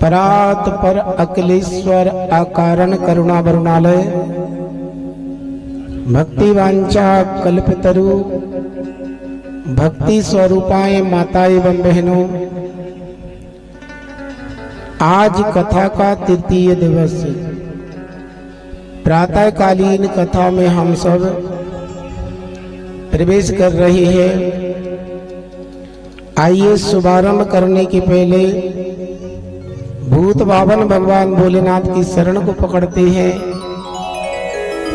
परात पर अखिलेश्वर अकारण करुणा वरुणालय भक्ति वांछा कल्पतरु भक्ति स्वरूपाए माता एवं बहनों, आज कथा का तृतीय दिवस प्रातःकालीन कथा में हम सब प्रवेश कर रहे हैं। आइए शुभारंभ करने के पहले भूत बावन भगवान भोलेनाथ की शरण को पकड़ते हैं,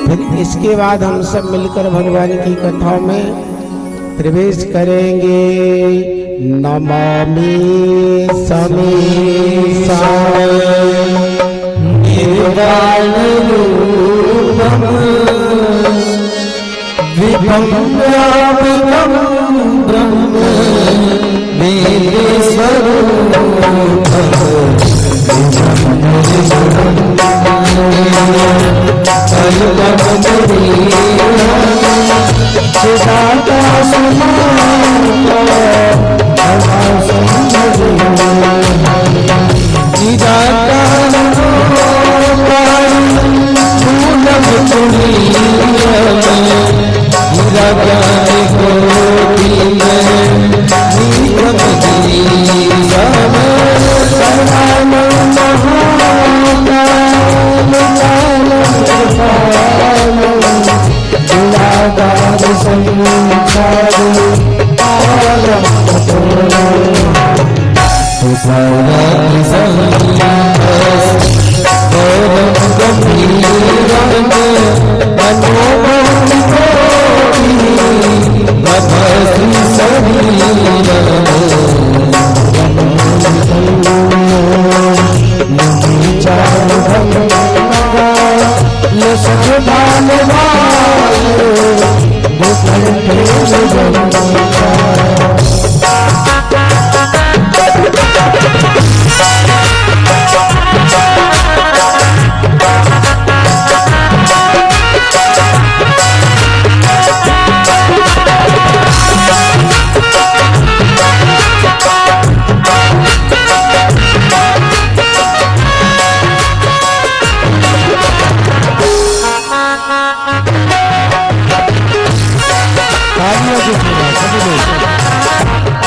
फिर इसके बाद हम सब मिलकर भगवान की कथाओं में प्रवेश करेंगे। नमामि समीसा निर्वाण रूपम विभं व्यापकं ब्रह्म मेरे स्वरूप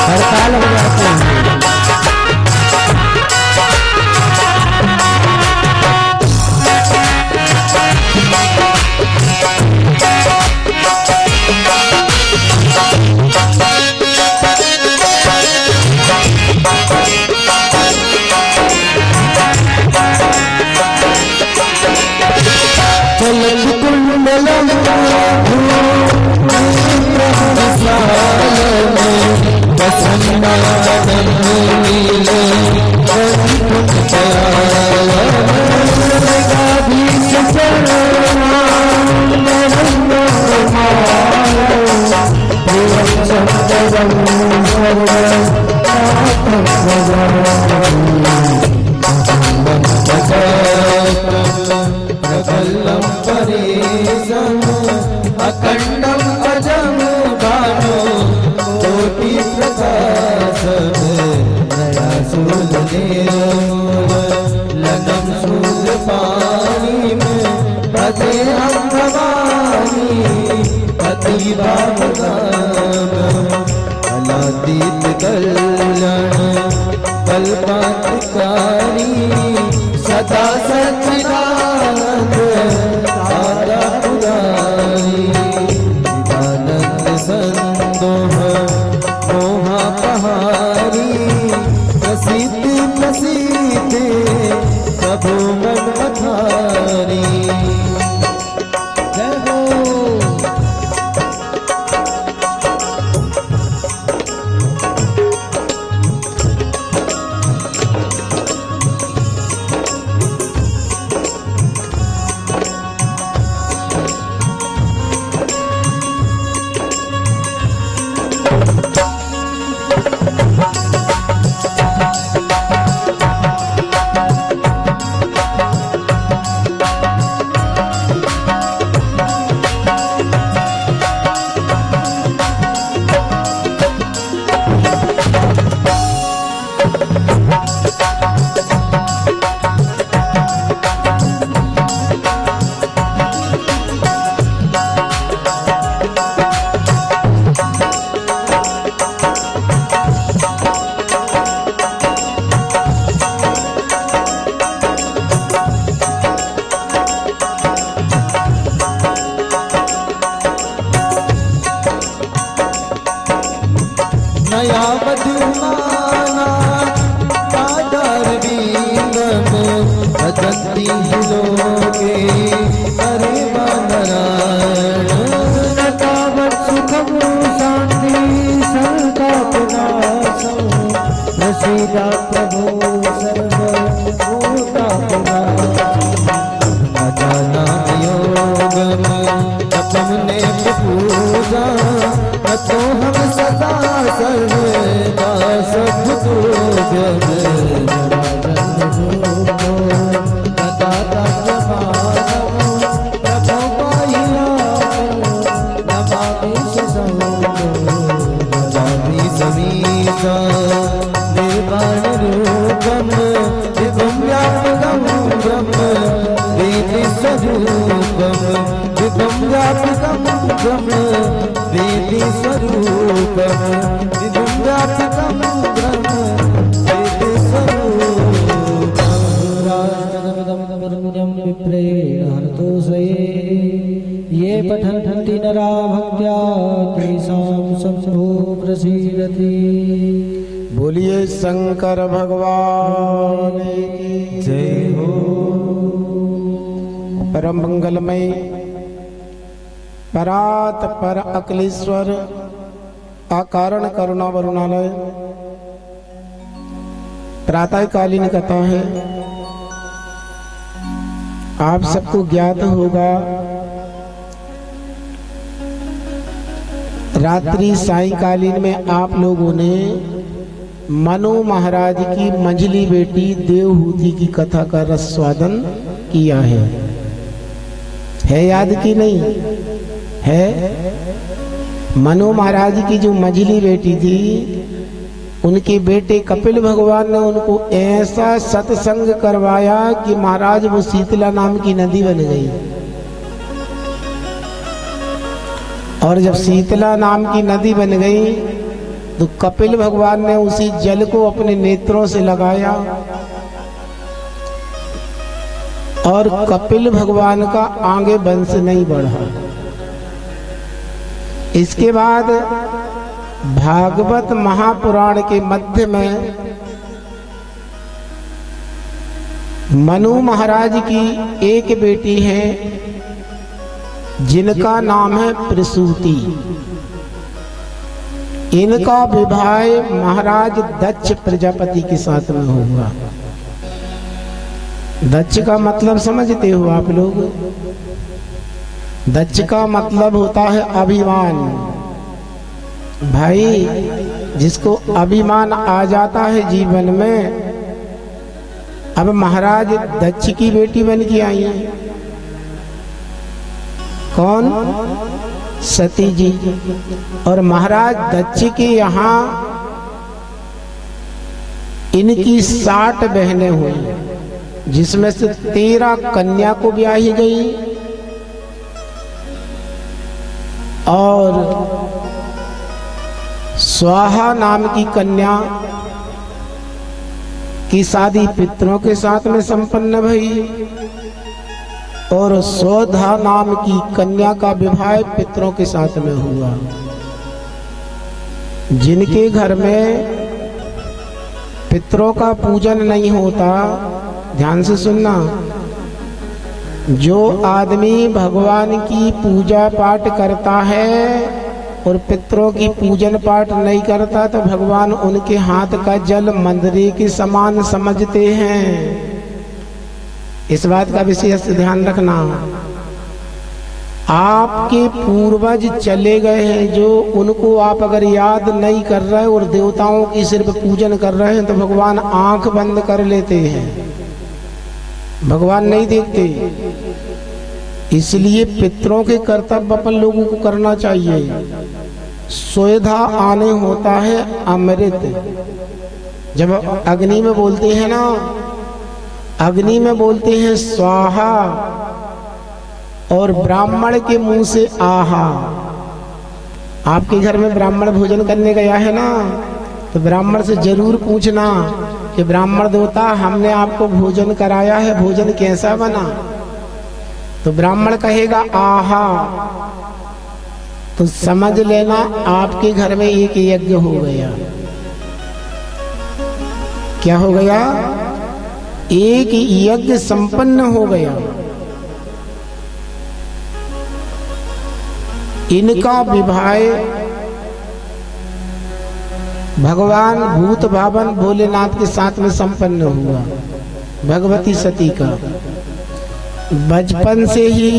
हड़ताल हो जाती है। अखंडम अजम भानो कोटि प्रकाश नया सूद लगन सूद पानी में पते हम भवानी पति अलादीत कल्याण कल्पांतकारी सदा सच्चिदानंद सारा पुरारी आनंद संदोह मोहा पहारी प्रसिद्ध प्रसिद्ध प्रभु मन पधारी। जय हो नया मधुमाना आदर बींगम भजंती लोके हरे नारायण नतावत् सुखं शांति संतापनाशं प्रसीदा प्रभो सर्वभूतात्मनाशं अजाना योगम तपमने पूजा तो हम सदा सर्वदा सब जग समीसा निर्वाण रूपम विभुम व्यापकम ब्रह्म वेद स्वरूपम विभुम व्यापकम ब्रह्म वेद स्वरूपम विभुम व्यापकम ब्रह्म वेद स्वरूपम विप्रेणार्थोऽसये ये पठन्ति नरा भक्त्या तेषां शम्भो प्रसीदति। बोलिए शंकर भगवान की जय हो। परम मंगलमय परात पर अकलेश्वर अकारण करुणा वरुणालय प्रातःकालीन कथा है। आप सबको ज्ञात होगा रात्रि सायंकालीन में आप लोगों ने मनु महाराज की मंझली बेटी देवहूति की कथा का रसस्वादन किया है याद की नहीं है? मनु महाराज की जो मंझली बेटी थी, उनके बेटे कपिल भगवान ने उनको ऐसा सत्संग करवाया कि महाराज वो शीतला नाम की नदी बन गई। और जब शीतला नाम की नदी बन गई तो कपिल भगवान ने उसी जल को अपने नेत्रों से लगाया और कपिल भगवान का आगे वंश नहीं बढ़ा। इसके बाद भागवत महापुराण के मध्य में मनु महाराज की एक बेटी है जिनका नाम है प्रसूति। इनका विवाह महाराज दक्ष प्रजापति के साथ में होगा। दक्ष का मतलब समझते हो आप लोग? दक्ष का मतलब होता है अभिमान। भाई जिसको अभिमान आ जाता है जीवन में, अब महाराज दक्ष की बेटी बन के आई है। कौन? सती जी। और महाराज दक्ष के यहाँ इनकी 60 बहनें हुई, जिसमें से 13 कन्या को ब्याही गई और स्वाहा नाम की कन्या की शादी पितरों के साथ में संपन्न भई और सौधा नाम की कन्या का विवाह पितरों के साथ में हुआ। जिनके घर में पितरों का पूजन नहीं होता, ध्यान से सुनना, जो आदमी भगवान की पूजा पाठ करता है और पितरों की पूजन पाठ नहीं करता तो भगवान उनके हाथ का जल मंदिर के समान समझते हैं। इस बात का विशेष ध्यान रखना। आपके पूर्वज चले गए हैं जो, उनको आप अगर याद नहीं कर रहे और देवताओं की सिर्फ पूजन कर रहे हैं तो भगवान आंख बंद कर लेते हैं, भगवान नहीं देखते। इसलिए पितरों के कर्तव्य अपन लोगों को करना चाहिए। स्वेधा आने होता है अमृत, जब अग्नि में बोलते हैं ना, अग्नि में बोलते हैं स्वाहा और ब्राह्मण के मुंह से आहा। आपके घर में ब्राह्मण भोजन करने गया है ना, तो ब्राह्मण से जरूर पूछना कि ब्राह्मण देवता हमने आपको भोजन कराया है, भोजन कैसा बना? तो ब्राह्मण कहेगा आहा, तो समझ लेना आपके घर में एक यज्ञ हो गया। क्या हो गया? एक यज्ञ संपन्न हो गया। इनका विवाह भगवान भूत भावन भोलेनाथ के साथ में संपन्न हुआ। भगवती सती का बचपन से ही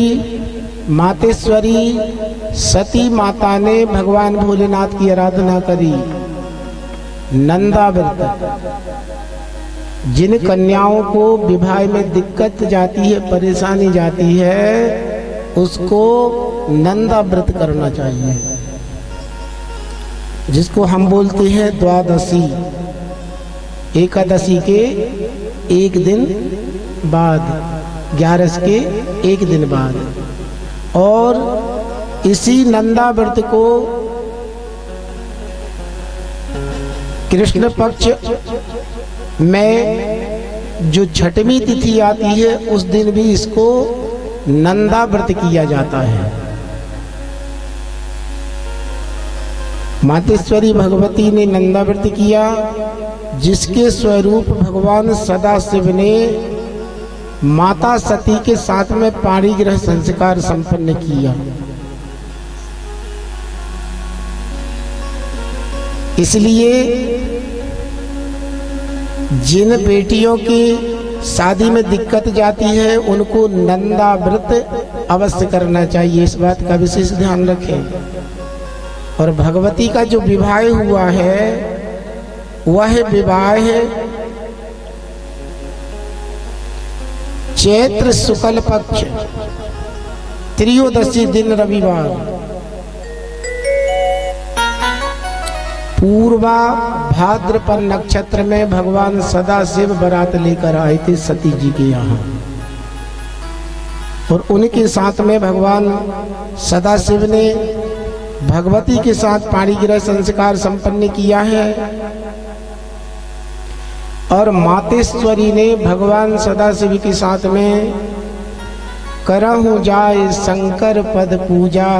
मातेश्वरी सती माता ने भगवान भोलेनाथ की आराधना करी। नंदा व्रत, जिन कन्याओं को विवाह में दिक्कत जाती है, परेशानी जाती है, उसको नंदा व्रत करना चाहिए, जिसको हम बोलते हैं द्वादशी। एकादशी के एक दिन बाद, 11 के एक दिन बाद। और इसी नंदा व्रत को कृष्ण पक्ष में जो छठवीं तिथि आती है, उस दिन भी इसको नंदा व्रत किया जाता है। मातेश्वरी भगवती ने नंदा व्रत किया, जिसके स्वरूप भगवान सदाशिव ने माता सती के साथ में पाणिग्रह संस्कार संपन्न किया। इसलिए जिन बेटियों की शादी में दिक्कत जाती है, उनको नंदा व्रत अवश्य करना चाहिए। इस बात का विशेष ध्यान रखें। और भगवती का जो विवाह हुआ है, वह विवाह चैत्र शुक्ल पक्ष त्रयोदशी दिन रविवार, पूर्वा भाद्रपद नक्षत्र में भगवान सदाशिव बारात लेकर आए थे सती जी के यहाँ। और उनके साथ में भगवान सदाशिव ने भगवती के साथ पाणिग्रह संस्कार संपन्न किया है। और मातेश्वरी ने भगवान सदाशिव के साथ में करहु जाय शंकर पद पूजा,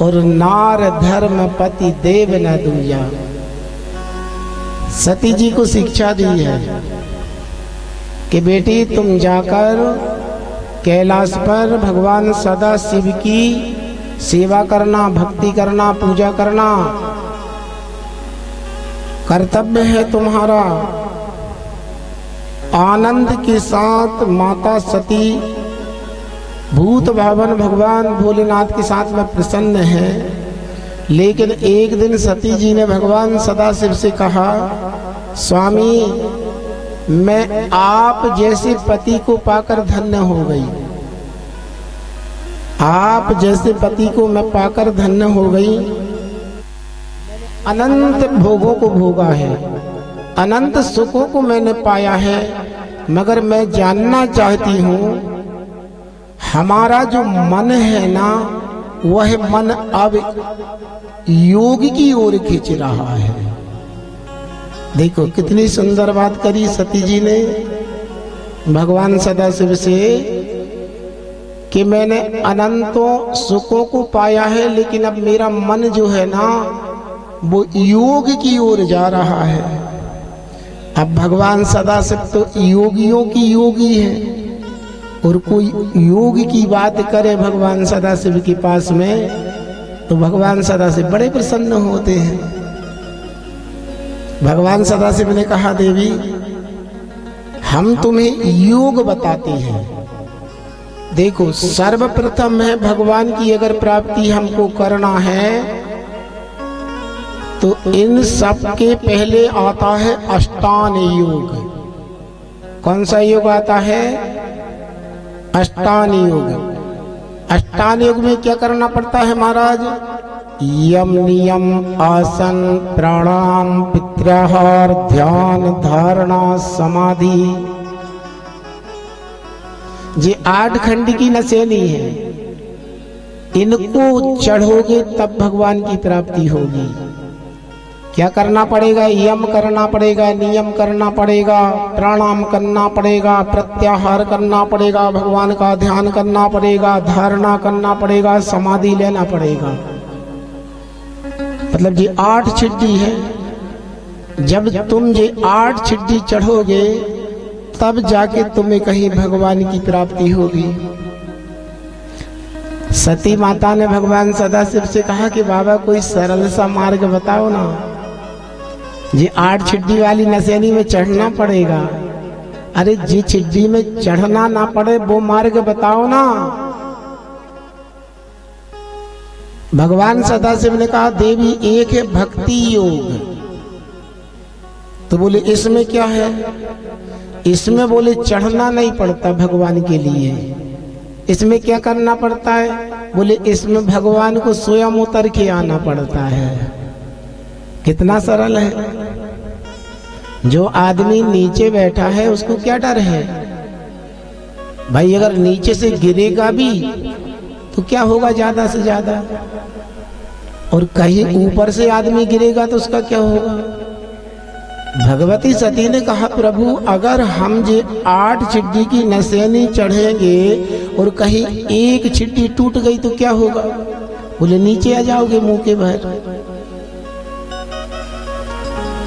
और नार धर्म पति देव न दूजा। सती जी को शिक्षा दी है कि बेटी तुम जाकर कैलाश पर भगवान सदाशिव की सेवा करना, भक्ति करना, पूजा करना कर्तव्य है तुम्हारा। आनंद के साथ माता सती भूत भावन भगवान भोलेनाथ के साथ में प्रसन्न है। लेकिन एक दिन सती जी ने भगवान सदाशिव से कहा, स्वामी मैं आप जैसे पति को पाकर धन्य हो गई, आप जैसे पति को मैं पाकर धन्य हो गई। अनंत भोगों को भोगा है, अनंत सुखों को मैंने पाया है, मगर मैं जानना चाहती हूँ हमारा जो मन है ना, वह मन अब योग की ओर खींच रहा है। देखो कितनी सुंदर बात करी सती जी ने भगवान सदाशिव से कि मैंने अनंतों सुखों को पाया है, लेकिन अब मेरा मन जो है ना, वो योग की ओर जा रहा है। अब भगवान सदाशिव तो योगियों की योगी है, और कोई योग की बात करे भगवान सदाशिव के पास में, तो भगवान सदाशिव बड़े प्रसन्न होते हैं। भगवान सदाशिव ने कहा, देवी हम तुम्हें योग बताते हैं। देखो सर्वप्रथम है भगवान की अगर प्राप्ति हमको करना है, तो इन सब के पहले आता है अष्टांग योग। कौन सा योग आता है? अष्टांग योग। अष्टांग योग में क्या करना पड़ता है महाराज? यम नियम आसन प्राणायाम प्रत्याहार ध्यान धारणा समाधि, ये 8 खंड की नसेनी है। इनको चढ़ोगे तब भगवान की प्राप्ति होगी। क्या करना पड़ेगा? यम करना पड़ेगा, नियम करना पड़ेगा, प्राणायाम करना पड़ेगा, प्रत्याहार करना पड़ेगा, भगवान का ध्यान करना पड़ेगा, धारणा करना पड़ेगा, समाधि लेना पड़ेगा। मतलब ये 8 छिड्डी है। जब तुम ये 8 छिड्डी चढ़ोगे तब जाके तुम्हें कहीं भगवान की प्राप्ति होगी। सती माता ने भगवान सदाशिव से कहा कि बाबा कोई सरल सा मार्ग बताओ ना, ये 8 छिड्डी वाली नसेनी में चढ़ना पड़ेगा। अरे जी छिड्डी में चढ़ना ना पड़े वो मार्ग बताओ ना। भगवान सदाशिव ने कहा देवी एक है भक्ति योग। तो बोले इसमें क्या है? इसमें बोले चढ़ना नहीं पड़ता भगवान के लिए। इसमें क्या करना पड़ता है? बोले इसमें भगवान को स्वयं उतर के आना पड़ता है। कितना सरल है। जो आदमी नीचे बैठा है उसको क्या डर है भाई? अगर नीचे से गिरेगा भी तो क्या होगा ज्यादा से ज्यादा, और कहीं ऊपर से आदमी गिरेगा तो उसका क्या होगा? भगवती सती ने कहा प्रभु अगर हम ये 8 छिड्डी की नसेनी चढ़ेंगे और कहीं एक छिड्डी टूट गई तो क्या होगा? बोले नीचे आ जाओगे मुंह के भर।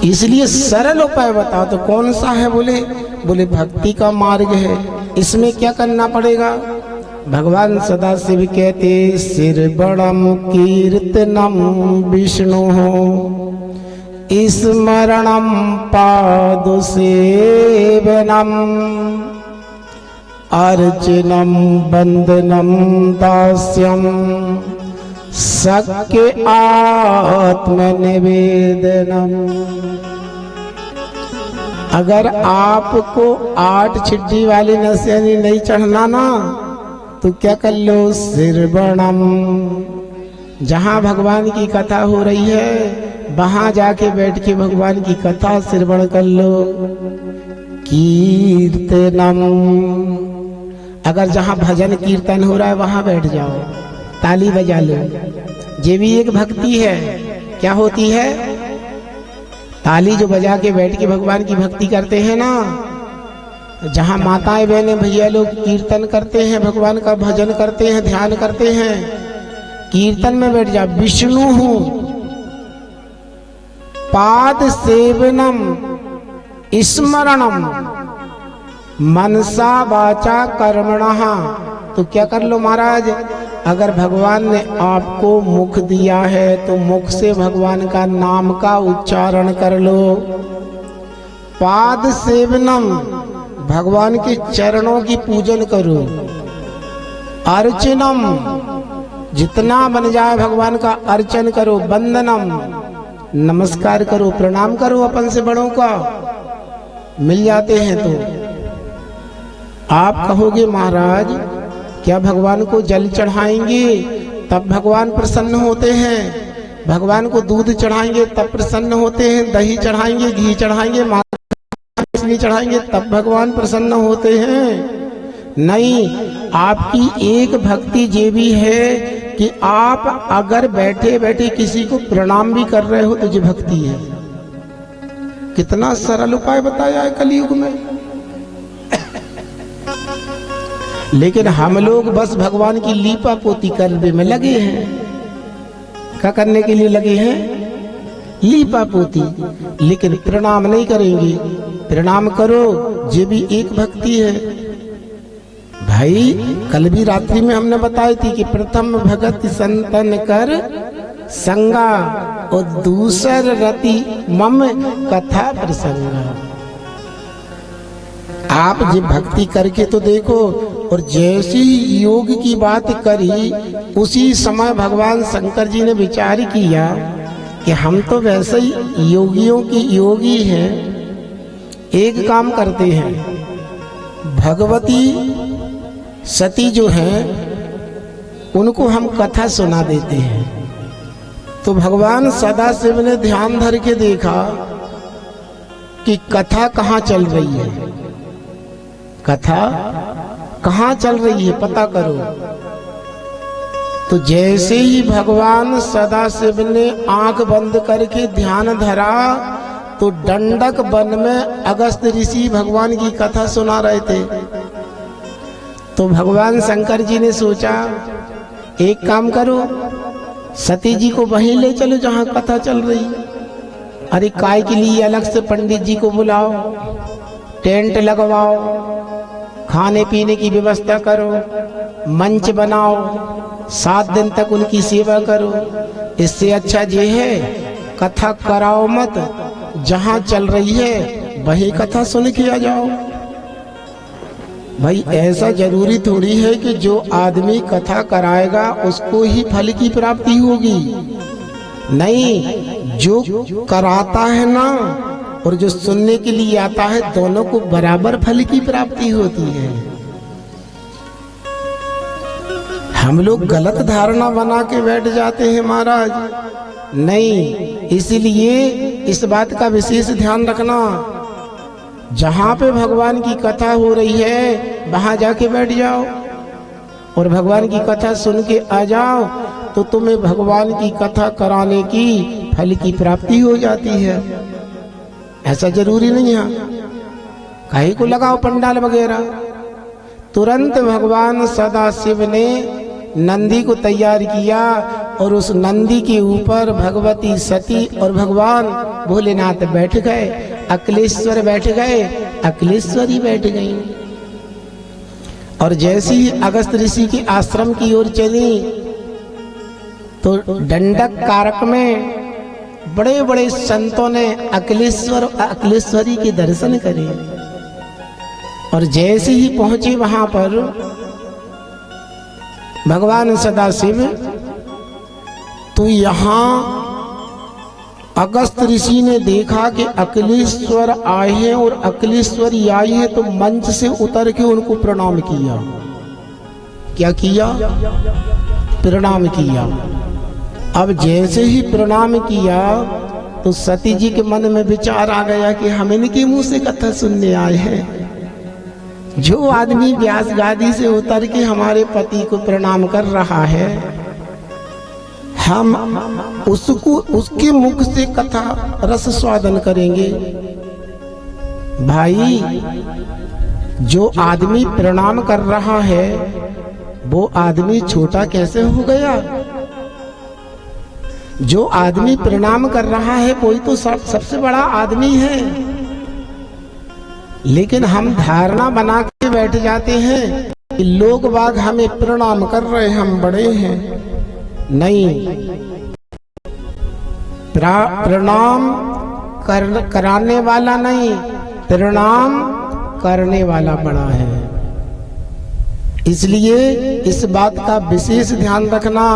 इसलिए सरल उपाय बताओ। तो कौन सा है? बोले भक्ति का मार्ग है। इसमें क्या करना पड़ेगा? भगवान सदाशिव कहते सिरबणम कीर्तनम विष्णु स्मरणम पादु सेवनम अर्चनम वंदनम दास्यम सख्य आत्मनिवेदनम। अगर आपको 8 छिड्डी वाली नसेनी नहीं चढ़ना ना तो क्या कर लो? सिरबणम, जहां भगवान की कथा हो रही है वहां जाके बैठ के भगवान की कथा श्रवण कर लो। कीर्तनम, अगर जहां भजन कीर्तन हो रहा है वहां बैठ जाओ, ताली बजा लो। ये भी एक भक्ति है। क्या होती है? ताली जो बजा के बैठ के भगवान की भक्ति करते हैं ना, जहां माताएं बहनें भैया लोग कीर्तन करते हैं, भगवान का भजन करते हैं, ध्यान करते हैं, कीर्तन में बैठ जाओ। विष्णु हूं पाद सेवनम स्मरणम मनसा वाचा कर्मणः। तो क्या कर लो महाराज? अगर भगवान ने आपको मुख दिया है तो मुख से भगवान का नाम का उच्चारण कर लो। पाद सेवनम, भगवान के चरणों की पूजन करो। अर्चनम, जितना बन जाए भगवान का अर्चन करो। वंदनम, नमस्कार करो, प्रणाम करो अपन से बड़ों का, मिल जाते हैं। तो आप कहोगे महाराज क्या भगवान को जल चढ़ाएंगे तब भगवान प्रसन्न होते हैं? भगवान को दूध चढ़ाएंगे तब प्रसन्न होते हैं? दही चढ़ाएंगे, घी चढ़ाएंगे, मछली चढ़ाएंगे तब भगवान प्रसन्न होते हैं? नहीं। आपकी एक भक्ति ये भी है कि आप अगर बैठे बैठे किसी को प्रणाम भी कर रहे हो तो ये भक्ति है। कितना सरल उपाय बताया है कलयुग में। लेकिन हम लोग बस भगवान की लीपा पोती करने में लगे हैं। क्या करने के लिए लगे हैं? लीपा पोती। लेकिन प्रणाम नहीं करेंगे। प्रणाम करो, ये भी एक भक्ति है भाई। कल भी रात्रि में हमने बताई थी कि प्रथम भगत संतन कर संगा और दूसर रति मम कथा प्रसंगा। आप ये भक्ति करके तो देखो। और जैसी योग की बात करी उसी समय भगवान शंकर जी ने विचार किया कि हम तो वैसे ही योगियों की योगी हैं। एक काम करते हैं, भगवती सती जो हैं उनको हम कथा सुना देते हैं। तो भगवान सदाशिव ने ध्यान धर के देखा कि कथा कहाँ चल रही है, कथा कहाँ चल रही है, पता करो। तो जैसे ही भगवान सदाशिव ने आंख बंद करके ध्यान धरा तो दंडक वन में अगस्त ऋषि भगवान की कथा सुना रहे थे। तो भगवान शंकर जी ने सोचा एक काम करो, सती जी को वहीं ले चलो जहां कथा चल रही। अरे काय के लिए अलग से पंडित जी को बुलाओ, टेंट लगवाओ, खाने पीने की व्यवस्था करो, मंच बनाओ, 7 दिन तक उनकी सेवा करो। इससे अच्छा ये है कथा कराओ मत, जहां चल रही है वही कथा सुन के आ जाओ। भाई ऐसा जरूरी थोड़ी है कि जो आदमी कथा कराएगा उसको ही फल की प्राप्ति होगी। नहीं, जो कराता है ना और जो सुनने के लिए आता है, दोनों को बराबर फल की प्राप्ति होती है। हम लोग गलत धारणा बना के बैठ जाते हैं महाराज। नहीं, इसलिए इस बात का विशेष ध्यान रखना, जहां पे भगवान की कथा हो रही है वहां जाके बैठ जाओ और भगवान की कथा सुन के आ जाओ, तो तुम्हें भगवान की कथा कराने की फल की प्राप्ति हो जाती है। ऐसा जरूरी नहीं है काहे को लगाओ पंडाल वगैरह। तुरंत भगवान सदाशिव ने नंदी को तैयार किया और उस नंदी के ऊपर भगवती सती और भगवान भोलेनाथ बैठ गए, अकलेश्वर बैठ गए, अकलेश्वरी बैठ गई। और जैसे ही अगस्त ऋषि के आश्रम की ओर चली तो दंडक कारक में बड़े बड़े संतों ने अकलेश्वर अकलेश्वरी के दर्शन करे। और जैसे ही पहुंचे वहां पर भगवान सदाशिव, तो यहाँ अगस्त ऋषि ने देखा कि अकलेश्वर आए हैं और अकलेश्वरी आई है, तो मंच से उतर के उनको प्रणाम किया। क्या किया? प्रणाम किया। अब जैसे ही प्रणाम किया तो सती जी के मन में विचार आ गया कि हम इनके मुंह से कथा सुनने आए हैं। जो आदमी व्यास गादी से उतर के हमारे पति को प्रणाम कर रहा है, हम उसको उसके मुख से कथा रस स्वादन करेंगे। भाई, जो आदमी प्रणाम कर रहा है वो आदमी छोटा कैसे हो गया? जो आदमी प्रणाम कर रहा है वही तो सबसे बड़ा आदमी है। लेकिन हम धारणा बना के बैठ जाते हैं कि लोग बाग हमें प्रणाम कर रहे, हम बड़े हैं। नहीं, प्रणाम कराने वाला नहीं, प्रणाम करने वाला बड़ा है। इसलिए इस बात का विशेष ध्यान रखना,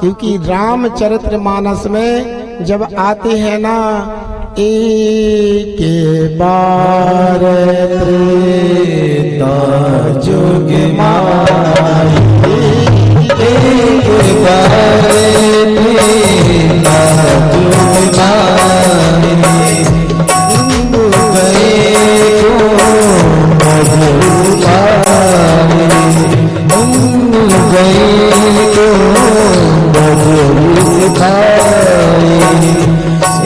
क्योंकि रामचरितमानस में जब आते हैं ना, एक बार त्रेता जुग माई, एक बार त्रेता जुग माई, हिंदू गए को मधुबाई, हिंदू गए को मधुबाई,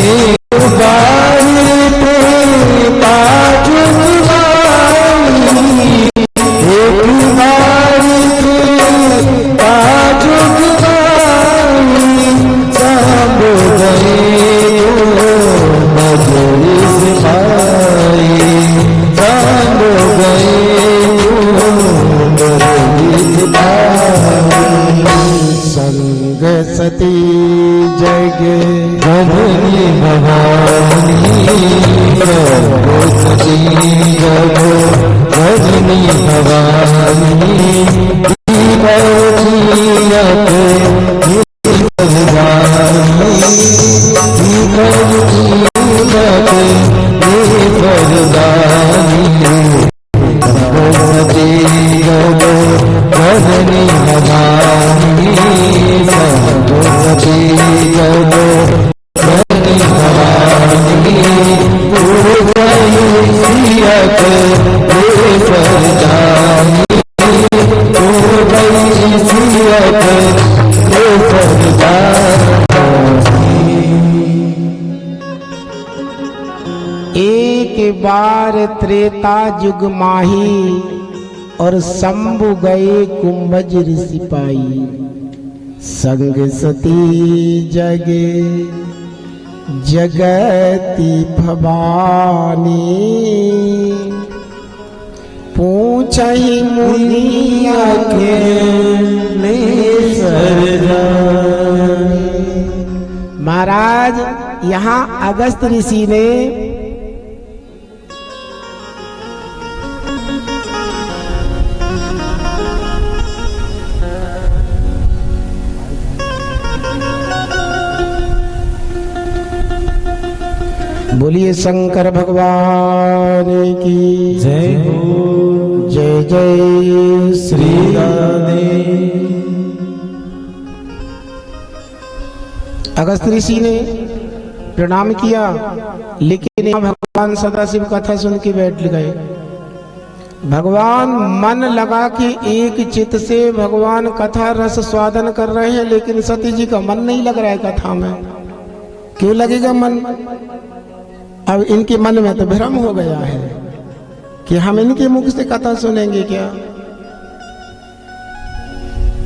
एक बार त्रेता जुग माई, एक बार त्रेता जुग माई, सब गए को मधुबाई, सब गए को मधुबाई। संग सती जग जननी भवानी, सती जग जननी भवानी, भवानी लेकर जाई हो गई सियत लेकर जाई। एक बार त्रेता युग माही और शंभु गए कुंभज ऋषि पाई। संग सती जगे जगती भवानी पूछहि मुनिया के महाराज, यहाँ अगस्त ऋषि ने बोलिए शंकर भगवान की जय हो। जय जय श्री राधे। अगस्त ऋषि ने प्रणाम किया, लेकिन भगवान सदाशिव कथा सुन के बैठ गए। भगवान मन लगा के एक चित्त से भगवान कथा रस स्वादन कर रहे हैं, लेकिन सती जी का मन नहीं लग रहा है कथा में। क्यों लगेगा मन? अब इनके मन में तो भ्रम हो गया है कि हम इनके मुख से कथा सुनेंगे क्या।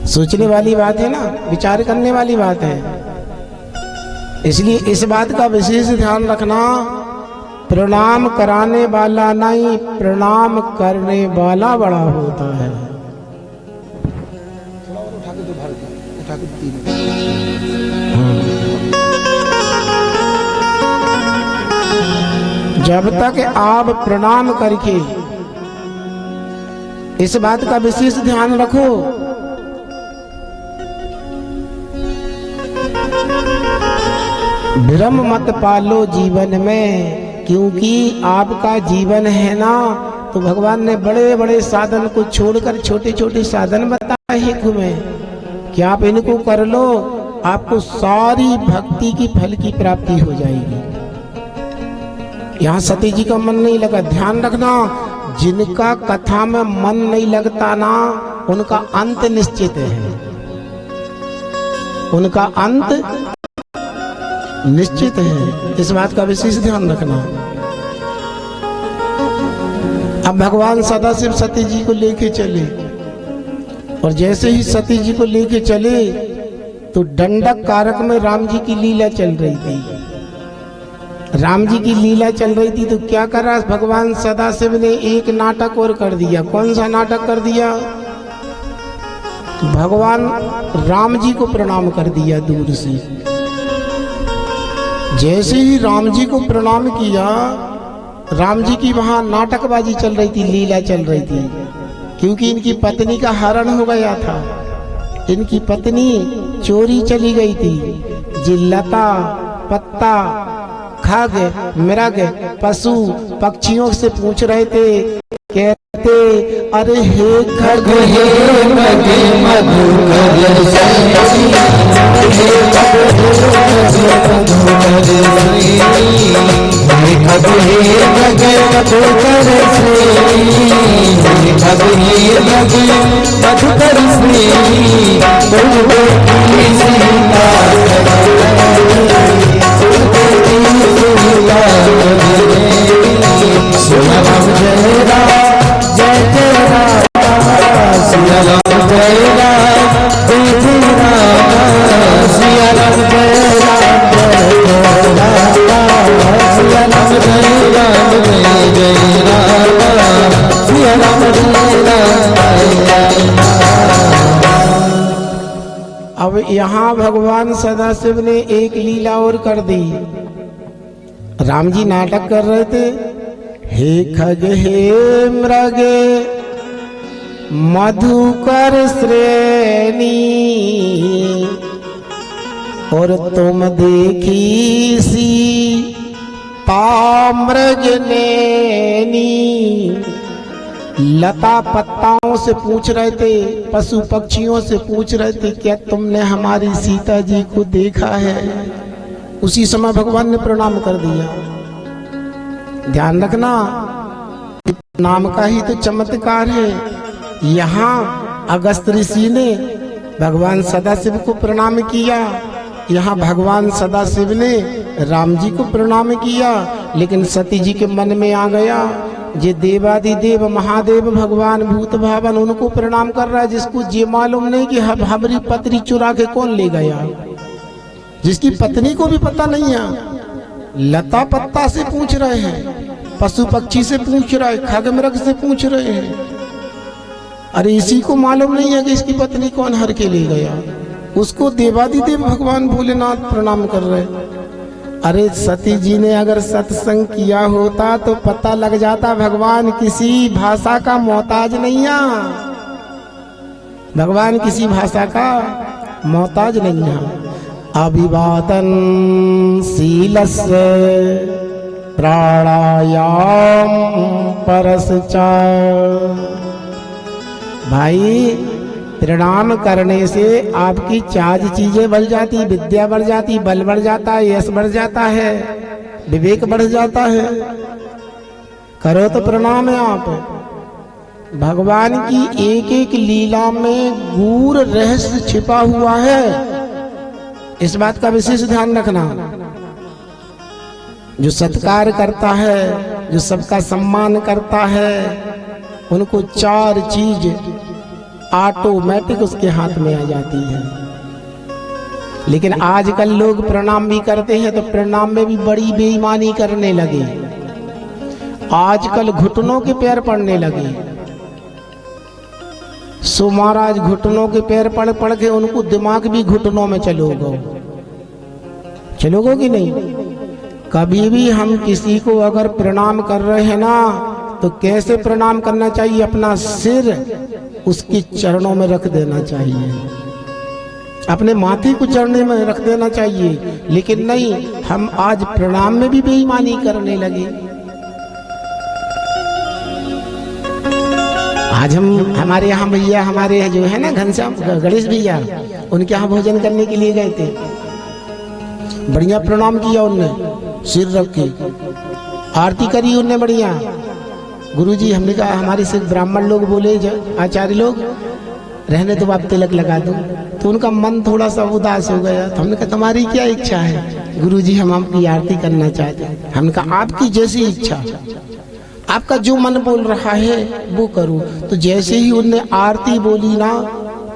सोचने वाली बात है ना, विचार करने वाली बात है। इसलिए इस बात का विशेष ध्यान रखना, प्रणाम कराने वाला नहीं, प्रणाम करने वाला बड़ा होता है। जब तक आप प्रणाम करके इस बात का विशेष ध्यान रखो, भ्रम मत पालो जीवन में, क्योंकि आपका जीवन है ना, तो भगवान ने बड़े बड़े साधन को छोड़कर छोटे छोटे साधन बताए हैं तुम्हें कि आप इनको कर लो, आपको सारी भक्ति की फल की प्राप्ति हो जाएगी। यहाँ सती जी का मन नहीं लगा। ध्यान रखना, जिनका कथा में मन नहीं लगता ना, उनका अंत निश्चित है। उनका अंत निश्चित है, इस बात का विशेष ध्यान रखना। अब भगवान सदाशिव सती जी को लेके चले, और जैसे ही सती जी को लेके चले तो दंडक कारक में राम जी की लीला चल रही थी। राम जी की लीला चल रही थी तो क्या कर रहा भगवान सदाशिव ने? एक नाटक और कर दिया। कौन सा नाटक कर दिया? भगवान राम जी को प्रणाम कर दिया दूर से। जैसे ही राम जी को प्रणाम किया, राम जी की वहां नाटकबाजी चल रही थी, लीला चल रही थी, क्योंकि इनकी पत्नी का हरण हो गया था। इनकी पत्नी चोरी चली गई थी। जिल्लता पत्ता खग मृग पशु पक्षियों से पूछ रहे थे, कहते अरे हे खग हे मग मधुकर श्री, हे खग हे मग मधुकर श्री, हे खग हे मग मधुकर श्री, सिया राम जय राम जय जय राम, सिया राम जय राम जय जय राम, सिया राम जय राम जय जय राम, सिया राम जय राम जय जय राम, सिया राम जय राम जय राम। अब यहाँ भगवान सदाशिव ने एक लीला और कर दी। राम जी नाटक कर रहे थे, हे खग हे मृग मधुकर श्रेणी, और तुम देखी सी पामृग नैनी। लता पत्ताओं से पूछ रहे थे, पशु पक्षियों से पूछ रहे थे, क्या तुमने हमारी सीता जी को देखा है? उसी समय भगवान ने प्रणाम कर दिया। ध्यान रखना, नाम का ही तो चमत्कार है। यहाँ अगस्त ऋषि ने भगवान सदाशिव को प्रणाम किया, यहाँ भगवान सदाशिव ने राम जी को प्रणाम किया, लेकिन सती जी के मन में आ गया जे देवादिदेव महादेव भगवान भूत भावन उनको प्रणाम कर रहा है, जिसको ये मालूम नहीं कि हमारी पत्नी चुरा के कौन ले गया, जिसकी पत्नी को भी पता नहीं है। लता पत्ता से पूछ रहे हैं, पशु पक्षी से पूछ रहे हैं, खग मृग से पूछ रहे हैं, अरे इसी को मालूम नहीं है कि इसकी पत्नी कौन हर के ले गया, उसको देवादिदेव भगवान भोलेनाथ प्रणाम कर रहे। अरे सती जी ने अगर सत्संग किया होता तो पता लग जाता भगवान किसी भाषा का मोहताज नहीं है, भगवान किसी भाषा का मोहताज नहीं है। अभिवादन शीलस्य प्राणायाम परसचार। भाई प्रणाम करने से आपकी 4 चीजें बढ़ जाती, विद्या बढ़ जाती, बल बढ़ जाता है, यश बढ़ जाता है, विवेक बढ़ जाता है। करो तो प्रणाम है आप। भगवान की एक एक लीला में गूढ़ रहस्य छिपा हुआ है, इस बात का विशेष ध्यान रखना। जो सत्कार करता है, जो सबका सम्मान करता है, उनको 4 चीज ऑटोमेटिक उसके हाथ में आ जाती है। लेकिन आजकल लोग प्रणाम भी करते हैं तो प्रणाम में भी बड़ी बेईमानी करने लगे। आजकल घुटनों के पैर पड़ने लगे। सो महाराज घुटनों के पैर पड़ पड़ के उनको दिमाग भी घुटनों में चलोगो कि नहीं। कभी भी हम किसी को अगर प्रणाम कर रहे हैं ना तो कैसे प्रणाम करना चाहिए, अपना सिर उसके चरणों में रख देना चाहिए, अपने माथे को चरणों में रख देना चाहिए। लेकिन नहीं, हम आज प्रणाम में भी बेईमानी करने लगे। आज हमारे यहाँ भैया, हमारे जो है ना घनश्याम गणेश भैया, उनके यहाँ भोजन करने के लिए गए थे। बढ़िया प्रणाम किया उनने, सिर रख के आरती करी उनने बढ़िया। गुरुजी हमने कहा हमारे से ब्राह्मण लोग बोले, आचार्य लोग रहने तो आप तिलक लगा दो, तो उनका मन थोड़ा सा उदास हो गया। तो हमने कहा तुम्हारी क्या इच्छा है? गुरुजी हम आपकी आरती करना चाहते हैं। हमने कहा आपकी जैसी इच्छा, आपका जो मन बोल रहा है वो करो। तो जैसे ही उनने आरती बोली ना,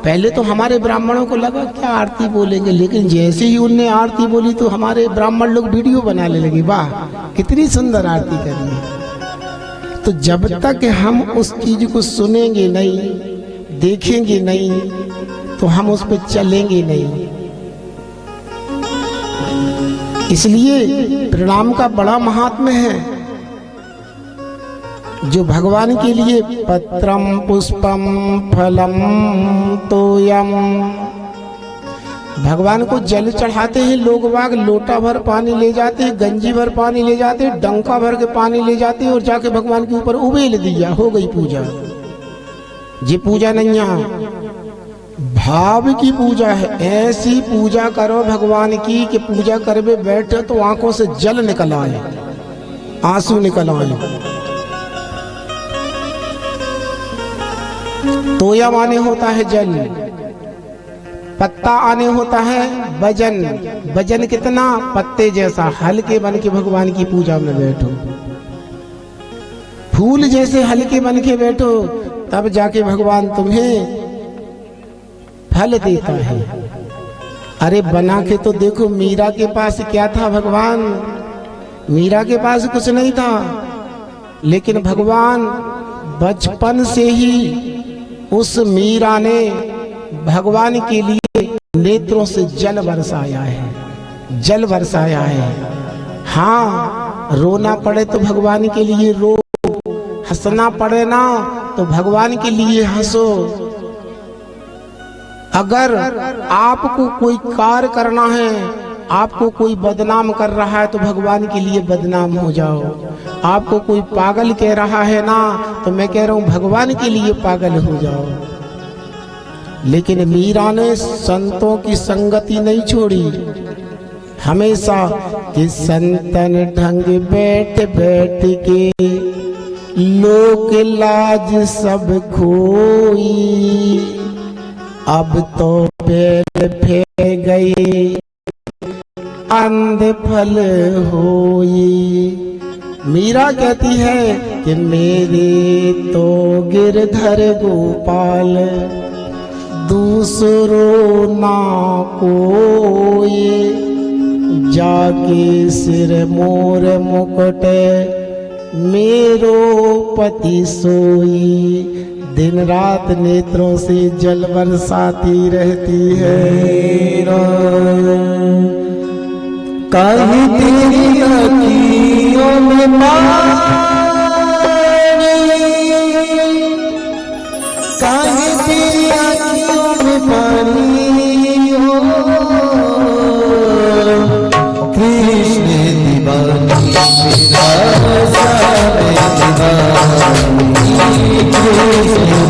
पहले तो हमारे ब्राह्मणों को लगा क्या आरती बोलेंगे, लेकिन जैसे ही उनने आरती बोली तो हमारे ब्राह्मण लोग वीडियो बनाने लगे, वाह कितनी सुंदर आरती करी है। तो जब तक हम उस चीज को सुनेंगे नहीं, देखेंगे नहीं, तो हम उस पर चलेंगे नहीं। इसलिए प्रणाम का बड़ा महात्म्य है। जो भगवान के लिए पत्रम पुष्पम फलम तोयम, भगवान को जल चढ़ाते हैं लोग बाग, लोटा भर पानी ले जाते हैं, गंजी भर पानी ले जाते हैं, डंका भर के पानी ले जाते हैं और जाके भगवान के ऊपर उबेल दिया, हो गई पूजा। ये पूजा नहीं है, भाव की पूजा है। ऐसी पूजा करो भगवान की कि पूजा करके बैठे तो आंखों से जल निकल आए, आंसू निकल आए। तोया माने होता है जल, पत्ता आने होता है वजन। वजन कितना? पत्ते जैसा, हल्के बन के भगवान की पूजा में बैठो। फूल जैसे हल्के बन के बैठो, तब जाके भगवान तुम्हें फल देता है। अरे बना के तो देखो, मीरा के पास क्या था भगवान? मीरा के पास कुछ नहीं था, लेकिन भगवान बचपन से ही उस मीरा ने भगवान के लिए नेत्रों से जल बरसाया है, जल बरसाया है। हाँ, रोना पड़े तो भगवान के लिए रो, हंसना पड़े ना तो भगवान के लिए हंसो। अगर आपको कोई कार्य करना है, आपको कोई बदनाम कर रहा है तो भगवान के लिए बदनाम हो जाओ। आपको कोई पागल कह रहा है ना, तो मैं कह रहा हूं भगवान के लिए पागल हो जाओ। लेकिन मीरा ने संतों की संगति नहीं छोड़ी, हमेशा कि संतन ढंग बैठ बैठ के लोक लाज सब खोई, अब तो पेड़ फे गई अंध फल होई। मीरा कहती है कि मेरे तो गिरधर गोपाल दूसरो ना कोई, जाके सिर मोर मुकुट मेरो पति सोई। दिन रात नेत्रों से जल बरसाती रहती है। काहे तेरी अखियों में पानी, काहे तेरी अखियों में पानी हो, कृष्ण दीवानी मेरा सारे दीवानी, कृष्ण दीवानी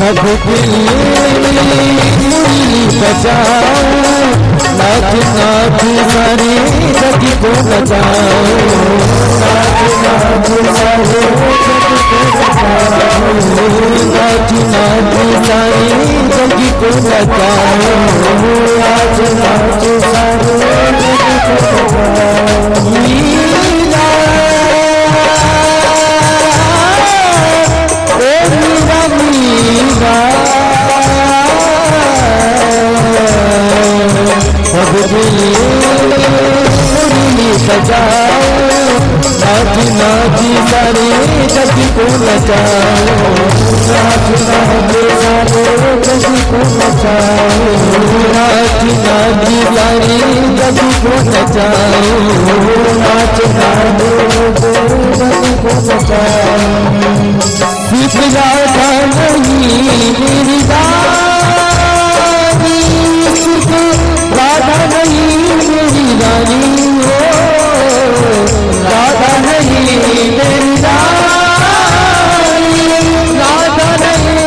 प्रभु के लिए बचाओ, नाच नाच सारे जग को बचाओ, नाच नाच सारे जग को बचाओ, नाच नाच सारे जग को बचाओ, नाच नाच सारे जग को बचाओ। मीरा बजाओ, नाच नाच सारे जग को नचाओ, नाच नाच सारे जग को नचाओ, नाच नाच सारे जग को नचाओ, नाच नाच जग को नचाओ। शीतला नहीं मेरी रानी, राधा नहीं मेरी रानी, राधा नहीं मेरी रानी, राधा नहीं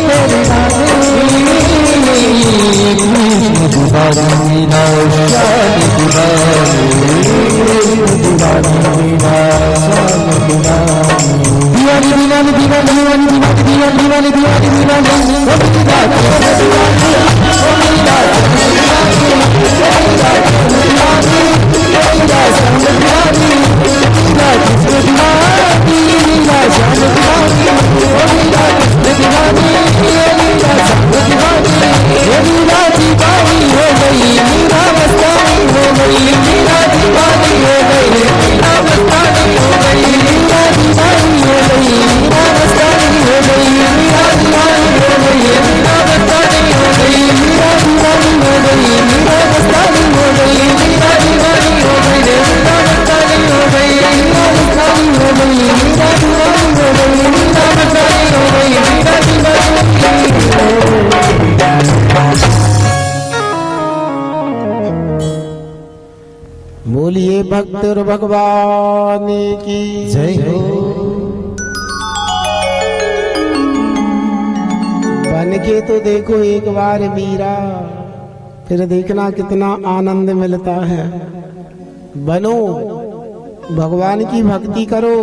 मेरी रानी, कृष्ण दीवानी मीरा श्याम दीवानी, मीरा श्याम दीवानी, दीवानी दीवानी दीवानी दीवानी दीवानी दीवानी दीवानी बोलिए भक्त और भगवान की जय हो। बन के तो देखो एक बार मीरा, फिर देखना कितना आनंद मिलता है। बनो, भगवान की भक्ति करो,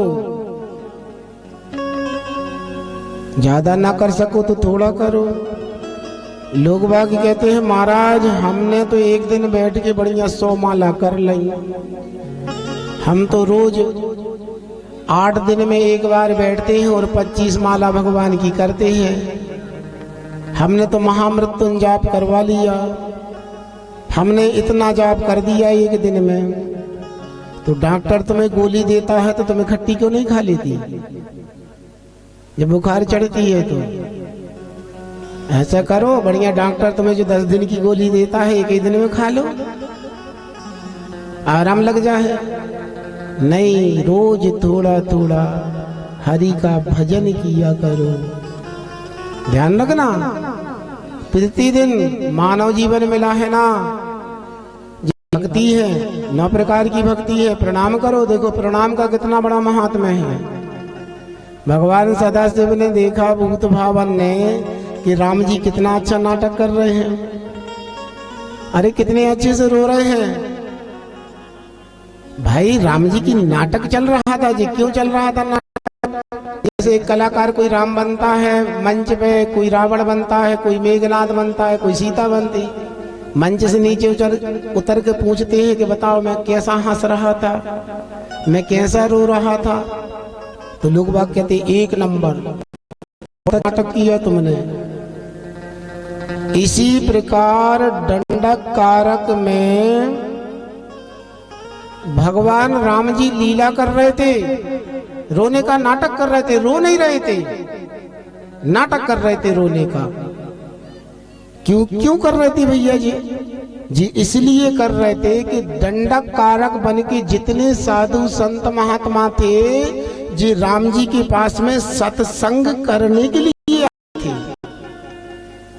ज्यादा ना कर सको तो थोड़ा करो। लोग बाग कहते हैं महाराज हमने तो एक दिन बैठ के बढ़िया 100 माला कर ली, हम तो रोज 8 दिन में एक बार बैठते हैं और 25 माला भगवान की करते हैं। हमने तो महामृत्युंजय जाप करवा लिया, हमने इतना जाप कर दिया एक दिन में। तो डॉक्टर तुम्हें गोली देता है तो तुम्हें खट्टी क्यों नहीं खा लेती? जब बुखार चढ़ती है तो ऐसा करो, बढ़िया डॉक्टर तुम्हें जो 10 दिन की गोली देता है एक ही दिन में खा लो, आराम लग जाए। नहीं, रोज थोड़ा थोड़ा हरि का भजन किया करो। ध्यान रखना, प्रतिदिन मानव जीवन मिला है ना, भक्ति है 9 प्रकार की भक्ति है। प्रणाम करो, देखो प्रणाम का कितना बड़ा महात्म्य है। भगवान सदाशिव ने देखा भूत भावन ने कि राम जी कितना अच्छा नाटक कर रहे हैं, अरे कितने अच्छे से रो रहे हैं। भाई राम जी की नाटक चल रहा था जी, क्यों चल रहा था नाटक? जैसे एक कलाकार कोई राम बनता है मंच पे, कोई रावण बनता है, कोई मेघनाथ बनता है, कोई सीता बनती। मंच से नीचे उतर के पूछते हैं कि बताओ मैं कैसा हंस रहा था, मैं कैसा रो रहा था। तो लोग बाग कहते एक नंबर नाटक किया तुमने। इसी प्रकार दंडक कारक में भगवान राम जी लीला कर रहे थे, रोने का नाटक कर रहे थे, रो नहीं रहे थे, नाटक कर रहे थे रोने का। क्यों कर रहे थे भैया जी? जी इसलिए कर रहे थे कि दंडक कारक बन के जितने साधु संत महात्मा थे जी राम जी के पास में सत्संग करने के लिए आते थे,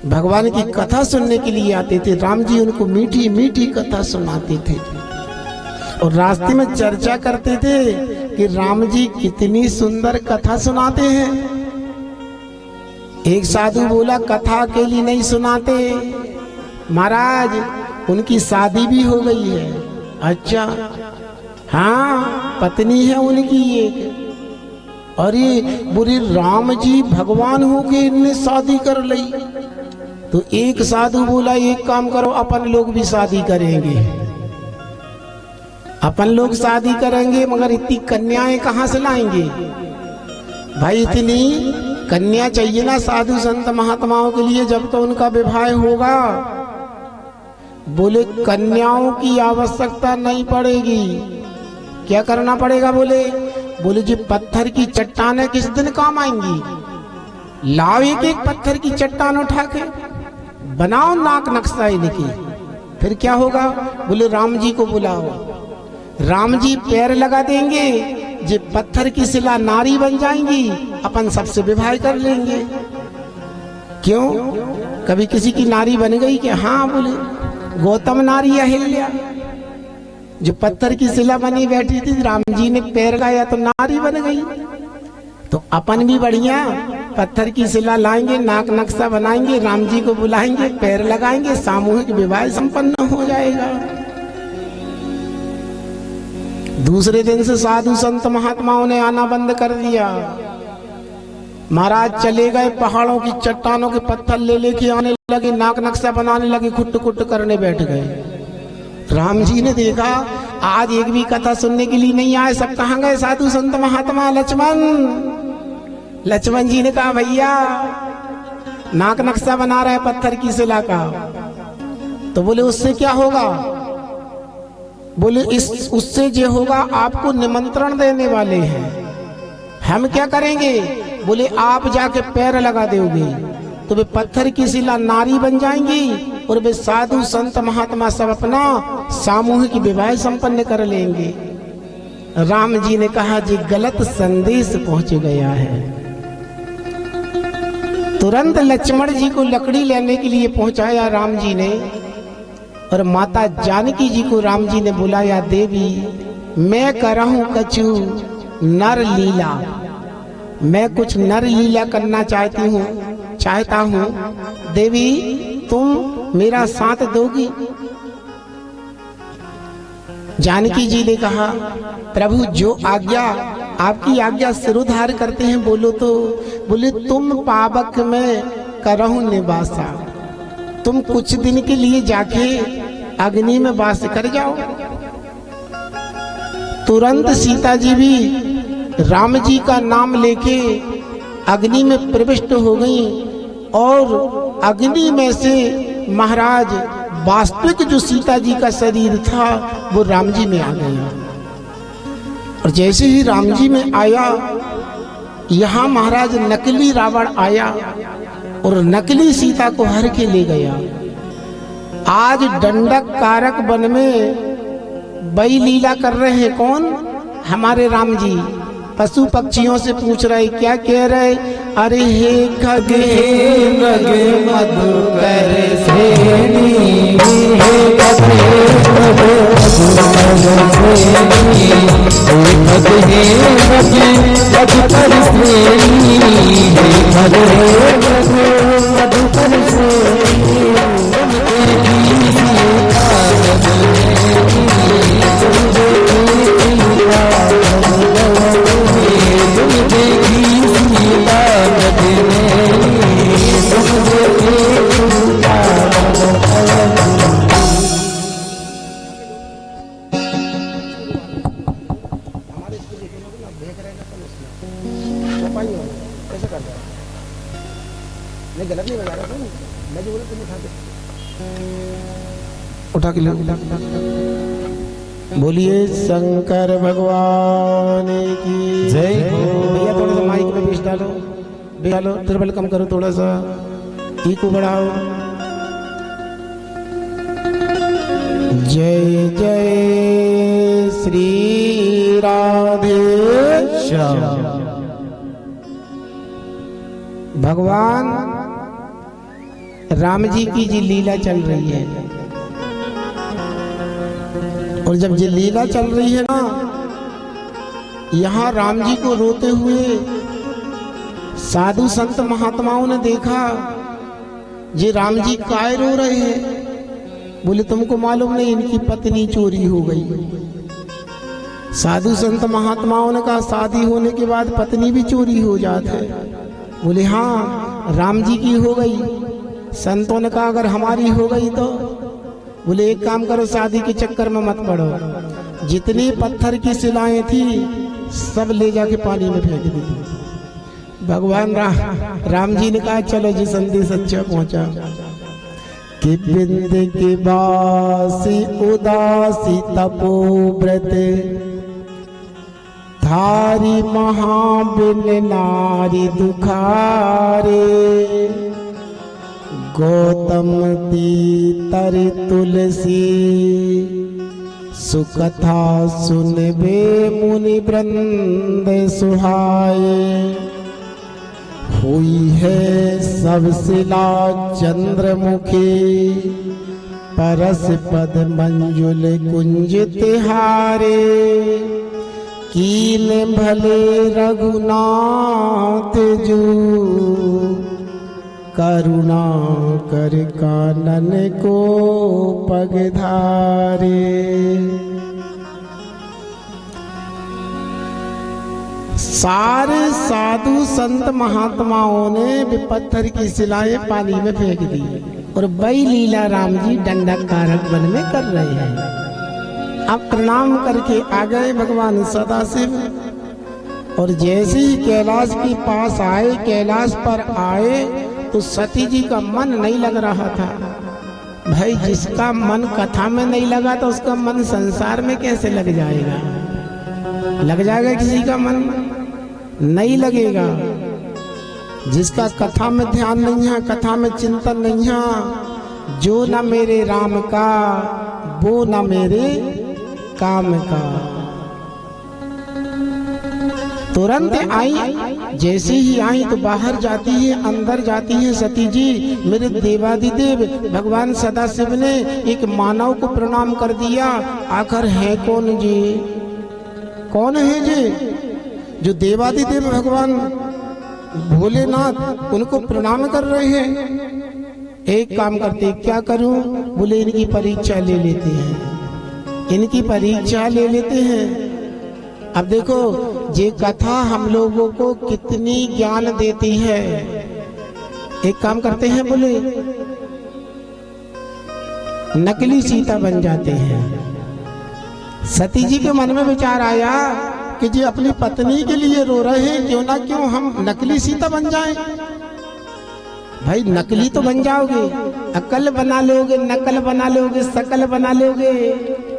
भगवान की कथा सुनने के लिए आते थे। राम जी उनको मीठी मीठी कथा सुनाते थे और रास्ते में चर्चा करते थे कि राम जी कितनी सुंदर कथा सुनाते हैं। एक साधु बोला कथा अकेली नहीं सुनाते महाराज, उनकी शादी भी हो गई है। अच्छा, हाँ पत्नी है उनकी एक। अरे बुरे राम जी भगवान हो के इनने शादी कर ली। तो एक साधु बोला एक काम करो, अपन लोग भी शादी करेंगे, अपन लोग शादी करेंगे, मगर इतनी कन्याएं कहाँ से लाएंगे भाई? इतनी कन्या चाहिए ना साधु संत महात्माओं के लिए, जब तो उनका विवाह होगा। बोले कन्याओं की आवश्यकता नहीं पड़ेगी। क्या करना पड़ेगा? बोले जी पत्थर की चट्टानें किस दिन काम आएंगी? लाओ एक एक पत्थर की चट्टान उठा के बनाओ नाक नक्शा इनकी, फिर क्या होगा? बोले राम जी को बुलाओ, राम जी पैर लगा देंगे, जे पत्थर की शिला नारी बन जाएंगी, अपन सबसे विवाह कर लेंगे। क्यों? कभी किसी की नारी बन गई क्या? हाँ बोले गौतम नारी अहिल्या जो पत्थर की शिला बनी बैठी थी, राम जी ने पैर लगाया तो नारी बन गई। तो अपन भी बढ़िया पत्थर की शिला लाएंगे, नाक नक्शा बनाएंगे, राम जी को बुलाएंगे, पैर लगाएंगे, सामूहिक विवाह संपन्न हो जाएगा। दूसरे दिन से साधु संत महात्माओं ने आना बंद कर दिया। महाराज चले गए, पहाड़ों की चट्टानों के पत्थर ले लेके आने लगे, नाक नक्शा बनाने लगे, खुट्ट खुट्ट करने बैठ गए। राम जी ने देखा आज एक भी कथा सुनने के लिए नहीं आए, सब कहाँ गए साधु संत महात्मा? लक्ष्मण जी ने कहा भैया नाक नक्शा बना रहे पत्थर की शिला का। तो बोले उससे क्या होगा? बोले उससे जो होगा आपको निमंत्रण देने वाले हैं, हम क्या करेंगे? बोले आप जाके पैर लगा दोगे तो वे पत्थर की शिला नारी बन जाएंगी और वे साधु संत महात्मा सब अपना सामूहिक विवाह संपन्न कर लेंगे। राम जी ने कहा जी गलत संदेश पहुंच गया है। तुरंत लक्ष्मण जी को लकड़ी लेने के लिए पहुंचाया राम जी ने, और माता जानकी जी को राम जी ने बुलाया, देवी मैं करहूं कछु नर लीला, मैं कुछ नर लीला करना चाहता हूँ, देवी तुम मेरा साथ दोगी? जानकी जी ने कहा प्रभु जो आज्ञा, आपकी आज्ञा सिरोधार करते हैं बोलो तो। बोले तुम पावक में करहु निवासा, तुम कुछ दिन के लिए जाके अग्नि में वास कर जाओ। तुरंत सीता जी भी राम जी का नाम लेके अग्नि में प्रविष्ट हो गई, और अग्नि में से महाराज वास्तविक जो सीता जी का शरीर था वो राम जी में आ गया। और जैसे ही राम जी में आया, यहाँ महाराज नकली रावण आया और नकली सीता को हर के ले गया। आज दंडक कारक वन में बई लीला कर रहे हैं कौन? हमारे राम जी। पशु पक्षियों से पूछ रहे, क्या कह रहे? अरे हे खगे खगे मधुकर श्रेणी, हे खगे मधुकर श्रेणी, हे खगे मधुकर श्रेणी, हे खगे मधुकर श्रेणी। गलत नहीं बजा रहा, मैं जो बोला तुम उठा के बोलिए शंकर भगवान की जय। भैया थोड़ा सा माइक में बीच डालो, ट्रिबल कम करो, थोड़ा सा इको बढ़ाओ। जय जय श्री राधे श्याम। भगवान राम जी की जी लीला चल रही है, और जब ये लीला चल रही है ना, यहाँ राम जी को रोते हुए साधु संत महात्माओं ने देखा ये राम जी काय रो रहे हैं। बोले तुमको मालूम नहीं इनकी पत्नी चोरी हो गई। साधु संत महात्माओं ने कहा शादी होने के बाद पत्नी भी चोरी हो जाते। बोले हाँ राम जी की हो गई। संतों ने कहा अगर हमारी हो गई तो? बोले एक काम करो शादी के चक्कर में मत पड़ो, जितनी पत्थर की शिलाएं थी सब ले जाके पानी में फेंक दी थी। भगवान राम जी ने कहा चलो जी संदेश अच्छा पहुंचा कि बिंद के बासी उदासी तपोव्रत धारी महाबिन नारी दुखारे गौतम तीतर तुलसी सुकथा सुनबे मुनि वृंद सुहाए हुई है सब शिला चंद्रमुखी परस पद मंजुल कुंज तिहारे कीन भले रघुनाथ जो करुणा कर कानन को पगधारे। सारे साधु संत महात्माओं ने पत्थर की शिलाएं पानी में फेंक दी और वही लीला राम जी दंडक कारक वन में कर रहे हैं। अब प्रणाम करके आ गए भगवान सदाशिव और जैसे ही कैलाश के पास आए, कैलाश पर आए तो सती जी का मन नहीं लग रहा था। भाई जिसका मन कथा में नहीं लगा तो उसका मन संसार में कैसे लग जाएगा? लग जाएगा किसी का मन? नहीं लगेगा। जिसका कथा में ध्यान नहीं है, कथा में चिंतन नहीं है, जो न मेरे राम का वो न मेरे काम का। तुरंत आई, जैसे ही आई तो बाहर जाती है, अंदर जाती है सती जी। मेरे देवादिदेव भगवान सदाशिव ने एक मानव को प्रणाम कर दिया। आखिर है कौन जी? कौन है जी? जो देवादिदेव भगवान भोलेनाथ उनको प्रणाम कर रहे हैं। एक काम करते, क्या करूं? बोले इनकी परीक्षा ले लेते हैं, इनकी परीक्षा ले लेते हैं। अब देखो ये कथा हम लोगों को कितनी ज्ञान देती है। एक काम करते हैं, बोले नकली सीता बन जाते हैं। सती जी के मन में विचार आया कि जी अपनी पत्नी के लिए रो रहे हैं, क्यों ना क्यों हम नकली सीता बन जाएं। भाई नकली तो बन जाओगे, अकल बना लोगे, नकल बना लोगे, शकल बना लोगे,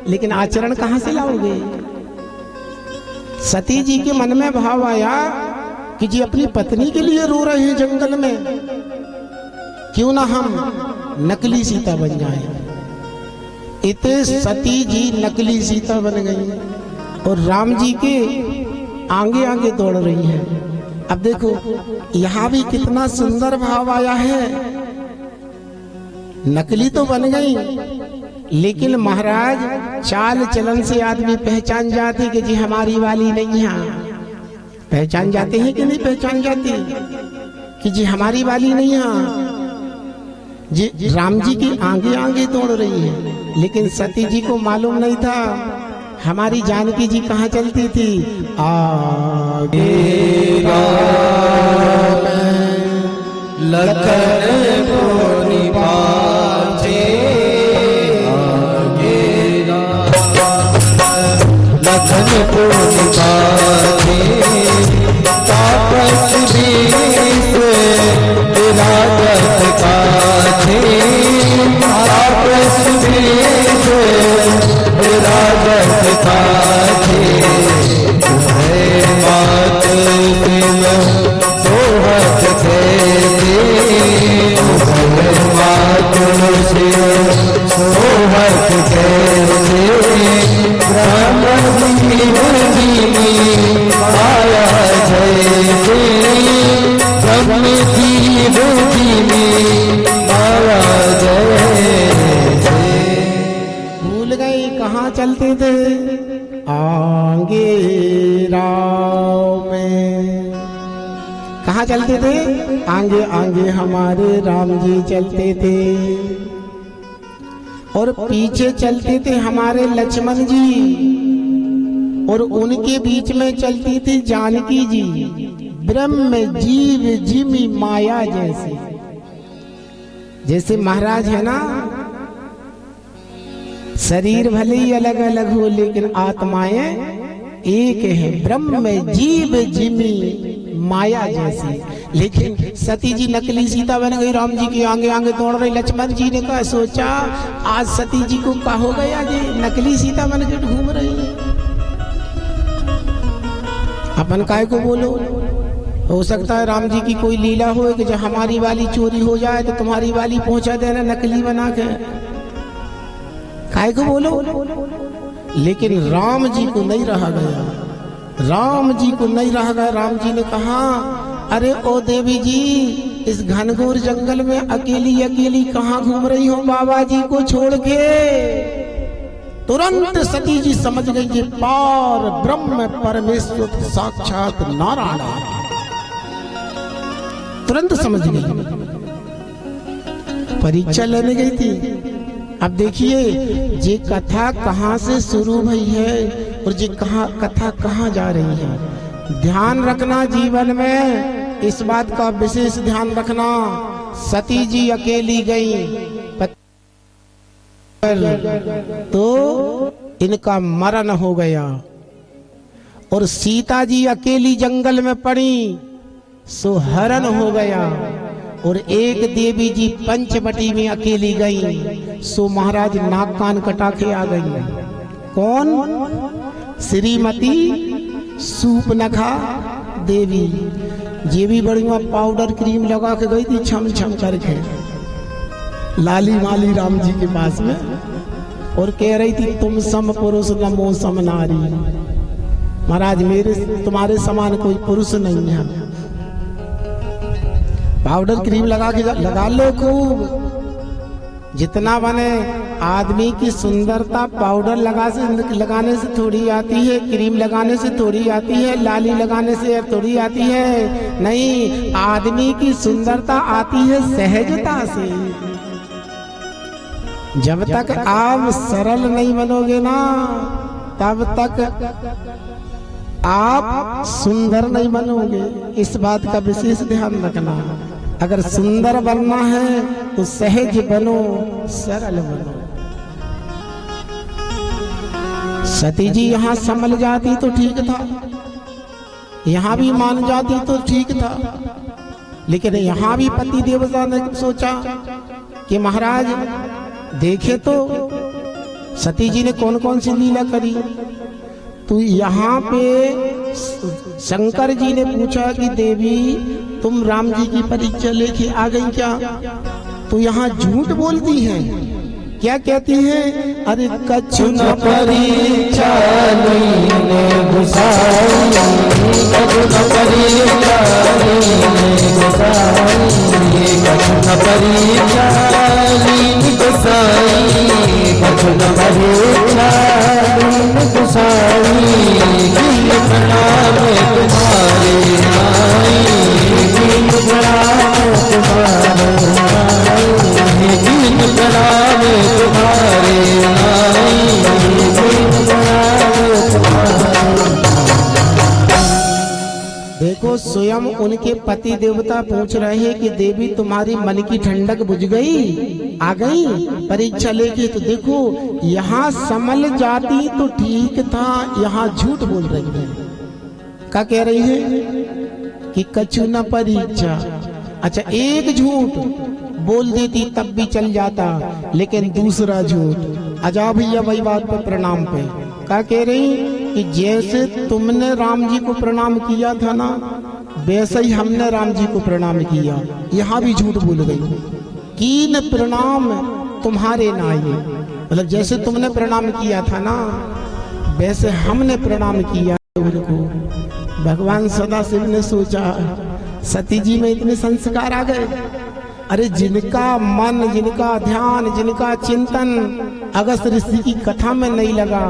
लेकिन आचरण कहां से लाओगे? सती जी के मन में भाव आया कि जी अपनी पत्नी के लिए रो रहे हैं जंगल में, क्यों ना हम नकली सीता बन जाएं। इतने सती जी नकली सीता बन गई और राम जी के आगे आगे दौड़ रही है। अब देखो यहाँ भी कितना सुंदर भाव आया है। नकली तो बन गई, लेकिन महाराज चाल चलन से आदमी पहचान जाते कि जी हमारी वाली नहीं है। पहचान जाते हैं कि नहीं पहचान जाते कि जी हमारी वाली नहीं है। जी राम जी की आगे आगे दौड़ रही है, लेकिन सती जी को मालूम नहीं था हमारी जानकी जी कहाँ चलती थी। आगे राम लखन को पाछे, आगे लखन को पाछे, तापस बीस विराजत काछे, तापस बीस विराजत काछे, तुम्हें मात दिल सोहत थे, तुम्हें मात दिल सोहत थे, ब्रह्म जीवनी माया जय, ब्रह्म जीवनी माया जय। भूल गए कहाँ चलते थे? आगे राव में कहाँ चलते थे? आगे आगे हमारे राम जी चलते थे और पीछे चलते थे हमारे लक्ष्मण जी और उनके बीच में चलती थी जानकी जी। ब्रह्म जीव जिमी माया जैसे, जैसे महाराज है ना, शरीर भले ही अलग अलग हो लेकिन आत्माएं एक है। ब्रह्म जीव जिमी माया जैसी। लेकिन सती जी नकली सीता बन गई, राम जी के आगे आगे दौड़ रही। लक्ष्मण जी ने कहा, सोचा आज सती जी को क्या हो गया, ये नकली सीता बन के घूम रही है, अपन काय को बोलो। हो सकता है राम जी की कोई लीला हो कि जब हमारी वाली चोरी हो जाए तो तुम्हारी वाली पहुंचा देना नकली बना के, काय को बोलो। लेकिन राम जी को नहीं रहा गया, राम जी को नहीं रहा गया। राम जी ने कहा, अरे ओ देवी जी, इस घनघोर जंगल में अकेली अकेली कहाँ घूम रही हो बाबा जी को छोड़ के। तुरंत सती जी समझ गई ये पार ब्रह्म परमेश्वर साक्षात नारायण, तुरंत समझ गई। परीक्षा लेने गई थी। अब देखिए ये कथा कहाँ से शुरू हुई है और ये कथा कहाँ जा रही है। ध्यान रखना जीवन में, इस बात का विशेष ध्यान रखना। सती जी अकेली गई तो इनका मरण हो गया और सीता जी अकेली जंगल में पड़ी सो हरण हो गया। और एक देवी जी पंचवटी में अकेली गई सो महाराज नाक कान कटा के आ गई। कौन? श्रीमती सूपनखा देवी। ये भी बढ़िया पाउडर क्रीम लगा के गई थी छम छम करके, लाली माली राम जी के पास में, और कह रही थी तुम सम पुरुष नमो सम नारी। महाराज मेरे तुम्हारे समान कोई पुरुष नहीं है। पाउडर क्रीम लगा के लगा लो खूब, जितना बने। आदमी की सुंदरता पाउडर लगाने से थोड़ी आती है, क्रीम लगाने से थोड़ी आती है, लाली लगाने से थोड़ी आती है। नहीं, आदमी की सुंदरता आती है सहजता से। जब तक आप सरल नहीं बनोगे ना तब तक आप सुंदर नहीं बनोगे। इस बात का विशेष ध्यान रखना। अगर सुंदर बनना है तो सहज बनो, सरल बनो। सती जी यहाँ संभल जाती तो ठीक था, यहाँ भी मान जाती तो ठीक था, लेकिन यहाँ भी पति देवता ने सोचा कि महाराज देखे तो सती जी ने कौन कौन सी लीला करी। तो यहाँ पे शंकर जी ने पूछा कि देवी तुम राम जी की परीक्षा लेके आ गई क्या? तो यहाँ झूठ बोलती हैं। क्या कहती है? अरे कछु न परीक्षा लीने गुसाई, कछु न परीक्षा लीने गुसाई, कछु न परीक्षा लीने गुसाई, कछु न परीक्षा लीने गुसाई। गिन प्रणाम तुम्हारे आई, गिन प्रणाम तुम्हारे आई, गिन प्रणाम तुम्हारे आई, गिन प्रणाम तुम्हारे। देखो स्वयं उनके पति देवता पूछ रहे हैं कि देवी तुम्हारी मन की ठंडक बुझ गई, आ गई परीक्षा लेके। तो देखो यहाँ संभल जाती तो ठीक था, यहाँ झूठ बोल रही है। क्या कह रही है कि कछु न परीक्षा। अच्छा, एक झूठ बोल देती तब भी चल जाता, लेकिन दूसरा झूठ। आजा भैया वही बात पे प्रणाम पे क्या कह रही कि जैसे तुमने राम जी को प्रणाम किया था ना वैसे ही हमने राम जी को प्रणाम किया। यहाँ भी झूठ बोल गई। कीन प्रणाम तुम्हारे नाई, मतलब जैसे तुमने प्रणाम किया था ना वैसे हमने प्रणाम किया उनको। भगवान सदाशिव ने सोचा सती जी में इतने संस्कार आ गए। अरे जिनका मन, जिनका ध्यान, जिनका चिंतन अगस्त्य ऋषि की कथा में नहीं लगा,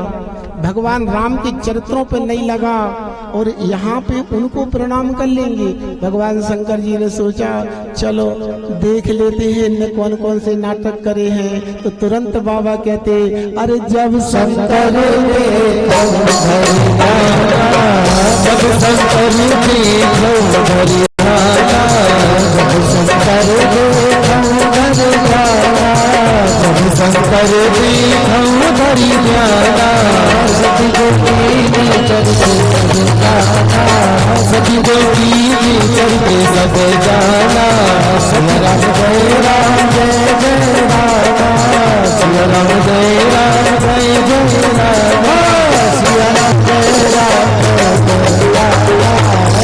भगवान राम के चरित्रों पे नहीं लगा, और यहाँ पे उनको प्रणाम कर लेंगे। भगवान शंकर जी ने सोचा चलो देख लेते हैं इनने कौन कौन से नाटक करे हैं। तो तुरंत बाबा कहते अरे जब शंकर सखी को चलते सब जाना सिया राम जय राम जय जय राम सिया राम जय राम जय जय राम सिया राम जय राम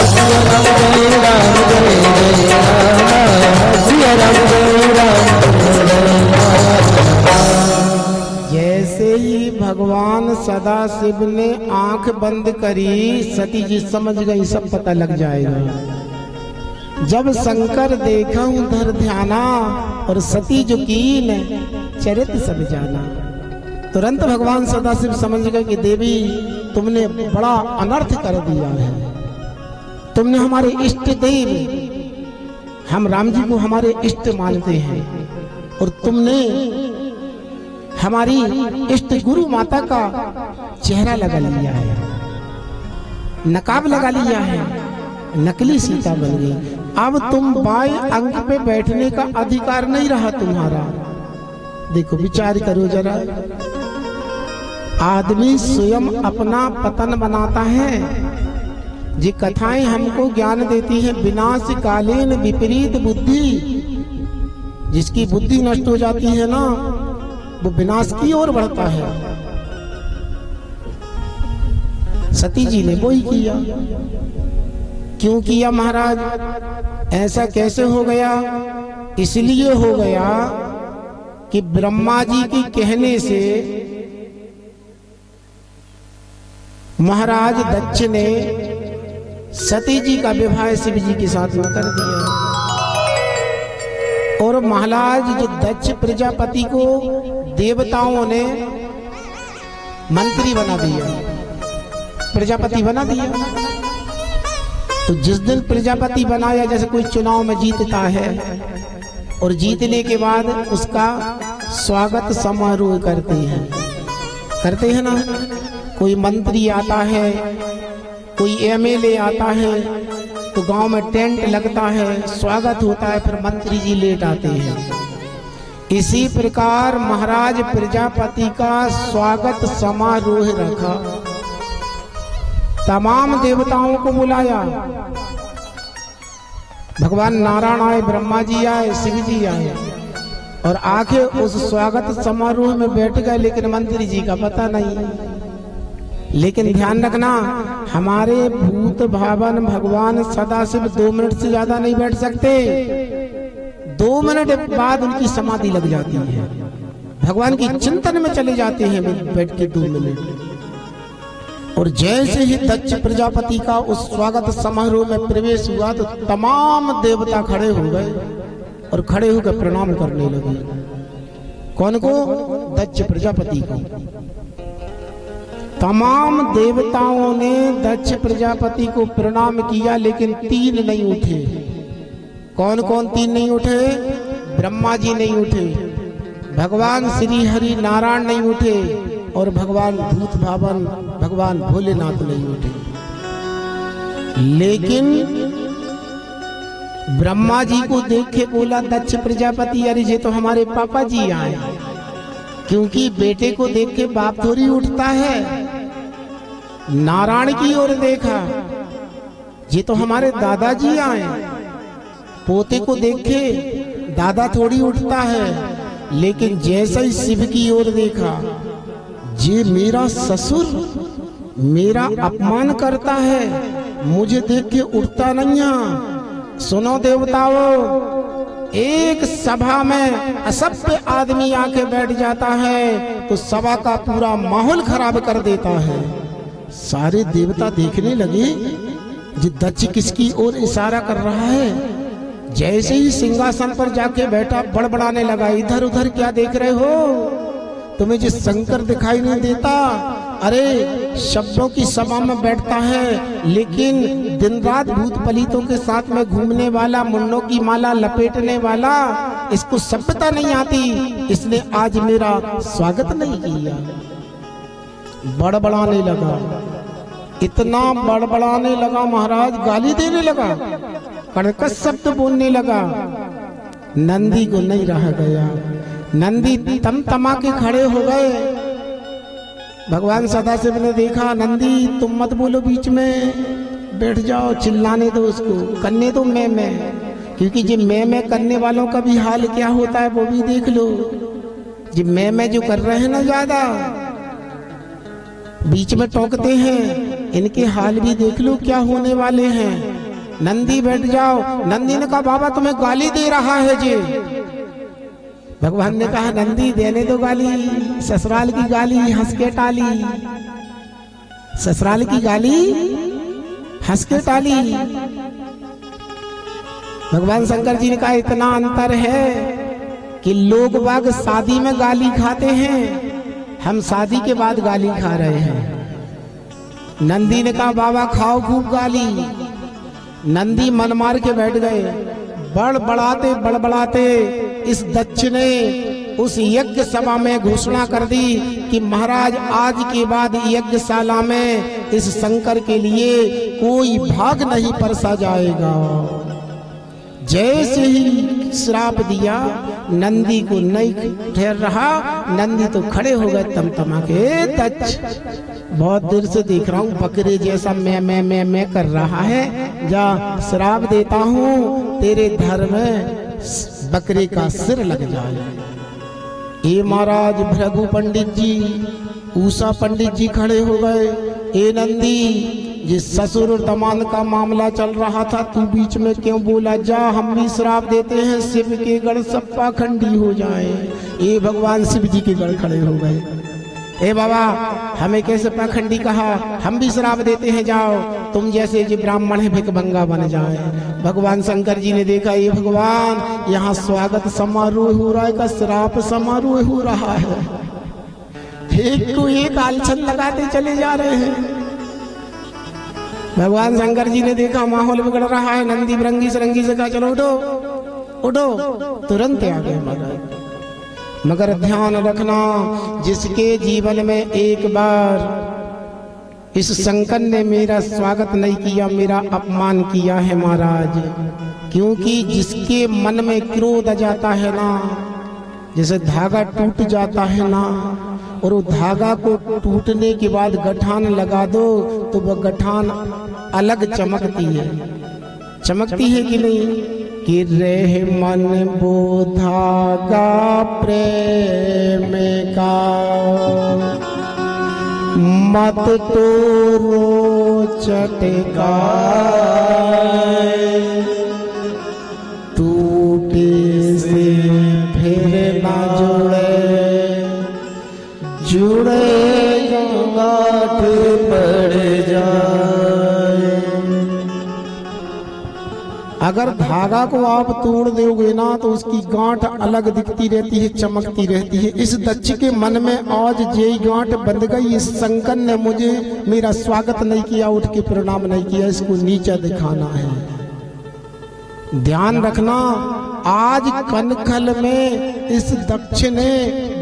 सिया राम जय राम जय जय राम सिया राम जय राम। जैसे ही भगवान सदाशिव ने आंख बंद करी, सती जी समझ गई सब पता लग जाएगा। जब शंकर देखा उधर ध्याना और सती जो कीन चरित्र सब जाना। तुरंत भगवान सदाशिव समझ गए कि देवी तुमने बड़ा अनर्थ कर दिया है। तुमने हमारे इष्ट देव, हम राम जी को हमारे इष्ट मानते हैं, और तुमने हमारी इष्ट गुरु माता का चेहरा लगा लिया है, नकाब लगा लिया है, नकली सीता बन गई। अब तुम बाएं अंग पे बैठने का अधिकार नहीं रहा तुम्हारा। देखो विचार करो जरा, आदमी स्वयं अपना पतन बनाता है। ये कथाएं हमको ज्ञान देती हैं विनाशकालीन विपरीत बुद्धि। जिसकी बुद्धि नष्ट हो जाती है ना, वो विनाश की ओर बढ़ता है। सती जी ने वही किया। क्यों किया महाराज? ऐसा कैसे हो गया? इसलिए हो गया कि ब्रह्मा जी के कहने से महाराज दक्ष ने सती जी का विवाह शिव जी के साथ में कर दिया। और महाराज जो दक्ष प्रजापति को देवताओं ने मंत्री बना दिया, प्रजापति बना दिया। तो जिस दिन प्रजापति बनाया, जैसे कोई चुनाव में जीतता है और जीतने के बाद उसका स्वागत समारोह करते हैं ना। कोई मंत्री आता है, कोई एमएलए आता है, तो गांव में टेंट लगता है, स्वागत होता है, फिर मंत्री जी लेट आते हैं। इसी प्रकार महाराज प्रजापति का स्वागत समारोह रखा। तमाम देवताओं को बुलाया। भगवान नारायण आए, ब्रह्मा जी आए, शिव जी आए, और आके उस स्वागत समारोह में बैठ गए। लेकिन मंत्री जी का पता नहीं। लेकिन ध्यान रखना, हमारे भूत भावन भगवान सदाशिव 2 मिनट से ज्यादा नहीं बैठ सकते। 2 मिनट बाद उनकी समाधि लग जाती है। भगवान की चिंतन में चले जाते हैं बैठ के 2 मिनट। और जैसे ही दक्ष प्रजापति का उस स्वागत समारोह में प्रवेश हुआ, तो तमाम देवता खड़े हो गए और खड़े होकर प्रणाम करने लगे। कौन को? दक्ष प्रजापति को। तमाम देवताओं ने दक्ष प्रजापति को प्रणाम किया, लेकिन 3 नहीं उठे। कौन कौन 3 नहीं उठे? ब्रह्मा जी नहीं उठे, भगवान श्री हरि नारायण नहीं उठे, और भगवान भूत भावन भगवान भोलेनाथ नहीं उठे। लेकिन ब्रह्मा जी को देख के बोला दक्ष प्रजापति, अरे ये तो हमारे पापा जी आए। क्योंकि बेटे को देख के बाप थोड़ी उठता है। नारायण की ओर देखा, ये तो हमारे दादाजी आए। पोते को देखे दादा थोड़ी उठता है। लेकिन जैसे ही शिव की ओर देखा, ये मेरा ससुर मेरा अपमान करता है, मुझे देख के उठता नहीं है। सुनो देवताओं, एक सभा में असभ्य आदमी आके बैठ जाता है तो सभा का पूरा माहौल खराब कर देता है। सारे देवता देखने लगे जी दक्ष किसकी ओर इशारा कर रहा है। जैसे ही सिंहासन पर जाके बैठा, बड़बड़ाने लगा, इधर उधर क्या देख रहे हो? तुम्हें जो शंकर दिखाई नहीं देता? अरे शब्दों की सभा में बैठता है, लेकिन दिन रात भूत पलीतों के साथ में घूमने वाला, मुन्नों की माला लपेटने वाला, इसको सभ्यता नहीं आती, इसने आज मेरा स्वागत नहीं किया। बड़बड़ाने लगा, इतना बड़बड़ाने लगा महाराज, गाली देने लगा, कड़कस शब्द बोलने लगा। नंदी को नहीं रहा गया, नंदी तमा के खड़े हो गए। भगवान सदाशिव ने देखा, नंदी तुम मत बोलो बीच में, बैठ जाओ, चिल्लाने दो उसको, करने दो मैं, क्योंकि जो मैं करने वालों का भी हाल क्या होता है वो भी देख लो। जो मैं जो कर रहे हैं ना ज्यादा, बीच में टोकते हैं, इनके हाल भी देख लो क्या होने वाले हैं। नंदी बैठ जाओ। नंदी ने कहा बाबा तुम्हें गाली दे रहा है जी। भगवान ने कहा नंदी देने दो गाली, ससुराल की गाली हंस के टाली, ससुराल की गाली हंस के टाली। भगवान शंकर जी ने कहा इतना अंतर है कि लोग बाग शादी में गाली खाते हैं, हम शादी के बाद गाली खा रहे हैं। नंदी ने कहा बाबा खाओ खूब गाली। नंदी मन मार के बैठ गए। बड़बड़ाते इस दक्ष ने उस यज्ञ सभा में घोषणा कर दी कि महाराज आज के बाद यज्ञशाला में इस शंकर के लिए कोई भाग नहीं परसा जाएगा। जैसे ही श्राप दिया, नंदी को नहीं ठहर रहा, नंदी तो खड़े हो गए तमतमा के। दक्ष बहुत देर से देख रहा हूँ बकरे जैसा मैं कर रहा है, जा श्राप देता हूँ तेरे धर में बकरे का सिर लग जाए। ए महाराज भृगु पंडित जी, ऊषा पंडित जी खड़े हो गए। ए नंदी, जिस ससुर और दमाद का मामला चल रहा था तू बीच में क्यों बोला? जा हम भी श्राप देते हैं शिव के गढ़ सब पाखंडी हो जाए। ये भगवान शिव जी के गढ़ खड़े हो गए। ए बाबा हमें कैसे पाखंडी कहा? हम भी श्राप देते हैं, जाओ तुम जैसे जो ब्राह्मण है भिखमंगा बन जाए। भगवान शंकर जी ने देखा ये भगवान यहाँ स्वागत समारोह हो रहा है का श्राप समारोह हो रहा है। एक को एक आलचन लगाते चले जा रहे हैं। भगवान शंकर जी ने देखा माहौल बिगड़ रहा है। नंदी बिरंगी सरंगी से कहा चलो उठो उठो, तुरंत आ गए। मगर ध्यान रखना, जिसके जीवन में एक बार इस शंकर ने मेरा स्वागत नहीं किया, मेरा अपमान किया है महाराज, क्योंकि जिसके मन में क्रोध आ जाता है ना, जैसे धागा टूट जाता है ना, और वो धागा को टूटने के बाद गठान लगा दो तो वह गठान अलग चमकती है। चमकती है कि नहीं? कि रह मन वो धागा प्रेम का, मत तोड़ो चटका, टूटे से फिर ना जुड़े गांठ पड़ जाए। अगर धागा को आप तोड़ दोगे ना तो उसकी गांठ अलग दिखती रहती है, चमकती रहती है। इस दक्ष के मन में आज जे गांठ बंध गई, इस शंकर ने मुझे मेरा स्वागत नहीं किया, उठ के प्रणाम नहीं किया, इसको नीचा दिखाना है। ध्यान रखना, आज कनखल में इस दक्ष ने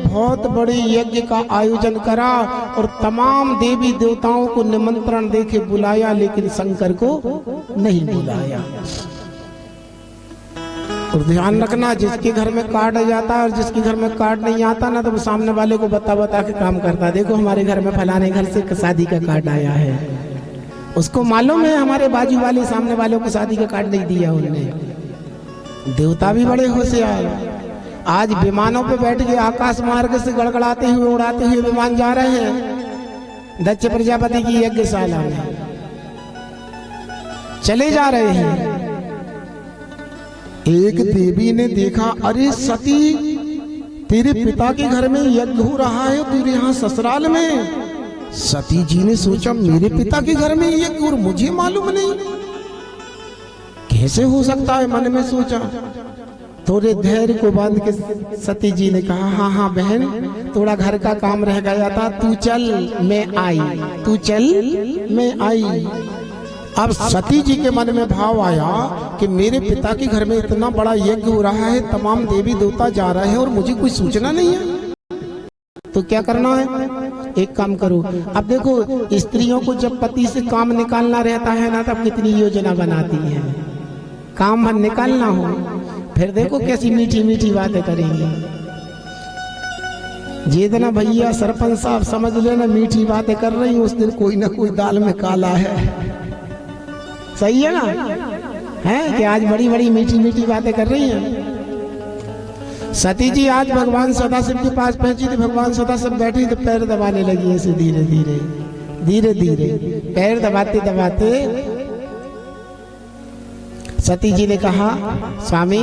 बहुत बड़े यज्ञ का आयोजन करा और तमाम देवी देवताओं को निमंत्रण देके बुलाया, लेकिन शंकर को नहीं बुलाया। और ध्यान रखना, जिसके घर में कार्ड आ जाता है और जिसके घर में कार्ड नहीं आता ना, तो वो सामने वाले को बता के काम करता। देखो हमारे घर में फलाने घर से शादी का कार्ड आया है, उसको मालूम है हमारे बाजू वाले सामने वालों को शादी का कार्ड नहीं दिया उन्होंने। देवता भी बड़े होशियार, आज विमानों पे बैठ के आकाश मार्ग से गड़गड़ाते हुए उड़ाते हुए विमान जा रहे हैं। दक्ष प्रजापति की यज्ञशाला में चले जा रहे हैं। एक देवी ने देखा, अरे सती तेरे पिता के घर में यज्ञ हो रहा है, तेरे यहाँ ससुराल में। सती जी ने सोचा मेरे पिता के घर में यज्ञ और मुझे मालूम नहीं, कैसे हो सकता है? मन में सोचा। थोड़े धैर्य को बांध के सती जी ने कहा, हाँ हाँ बहन, थोड़ा घर का काम रह गया था, तू चल मैं आई, तू चल मैं आई। अब सती जी के मन में भाव आया कि मेरे पिता के घर में इतना बड़ा यज्ञ हो रहा है, तमाम देवी देवता जा रहे हैं और मुझे कोई सूचना नहीं है, तो क्या करना है? एक काम करो। अब देखो स्त्रियों को जब पति से काम निकालना रहता है ना, तब कितनी योजना बनाती है, काम निकालना हो, फिर देखो कैसी मीठी मीठी बातें करेंगी। जितना भैया सरपंच साहब समझ लेना मीठी बातें कर रही, उस दिन कोई ना कोई दाल में काला है। सही है ना? है कि आज बड़ी बड़ी मीठी मीठी बातें कर रही हैं। सती जी आज भगवान सदाशिव के पास पहुंची थी, भगवान सदाशिव बैठी तो पैर दबाने लगी ऐसे धीरे धीरे धीरे धीरे, पैर दबाते दबाते सती जी ने कहा, स्वामी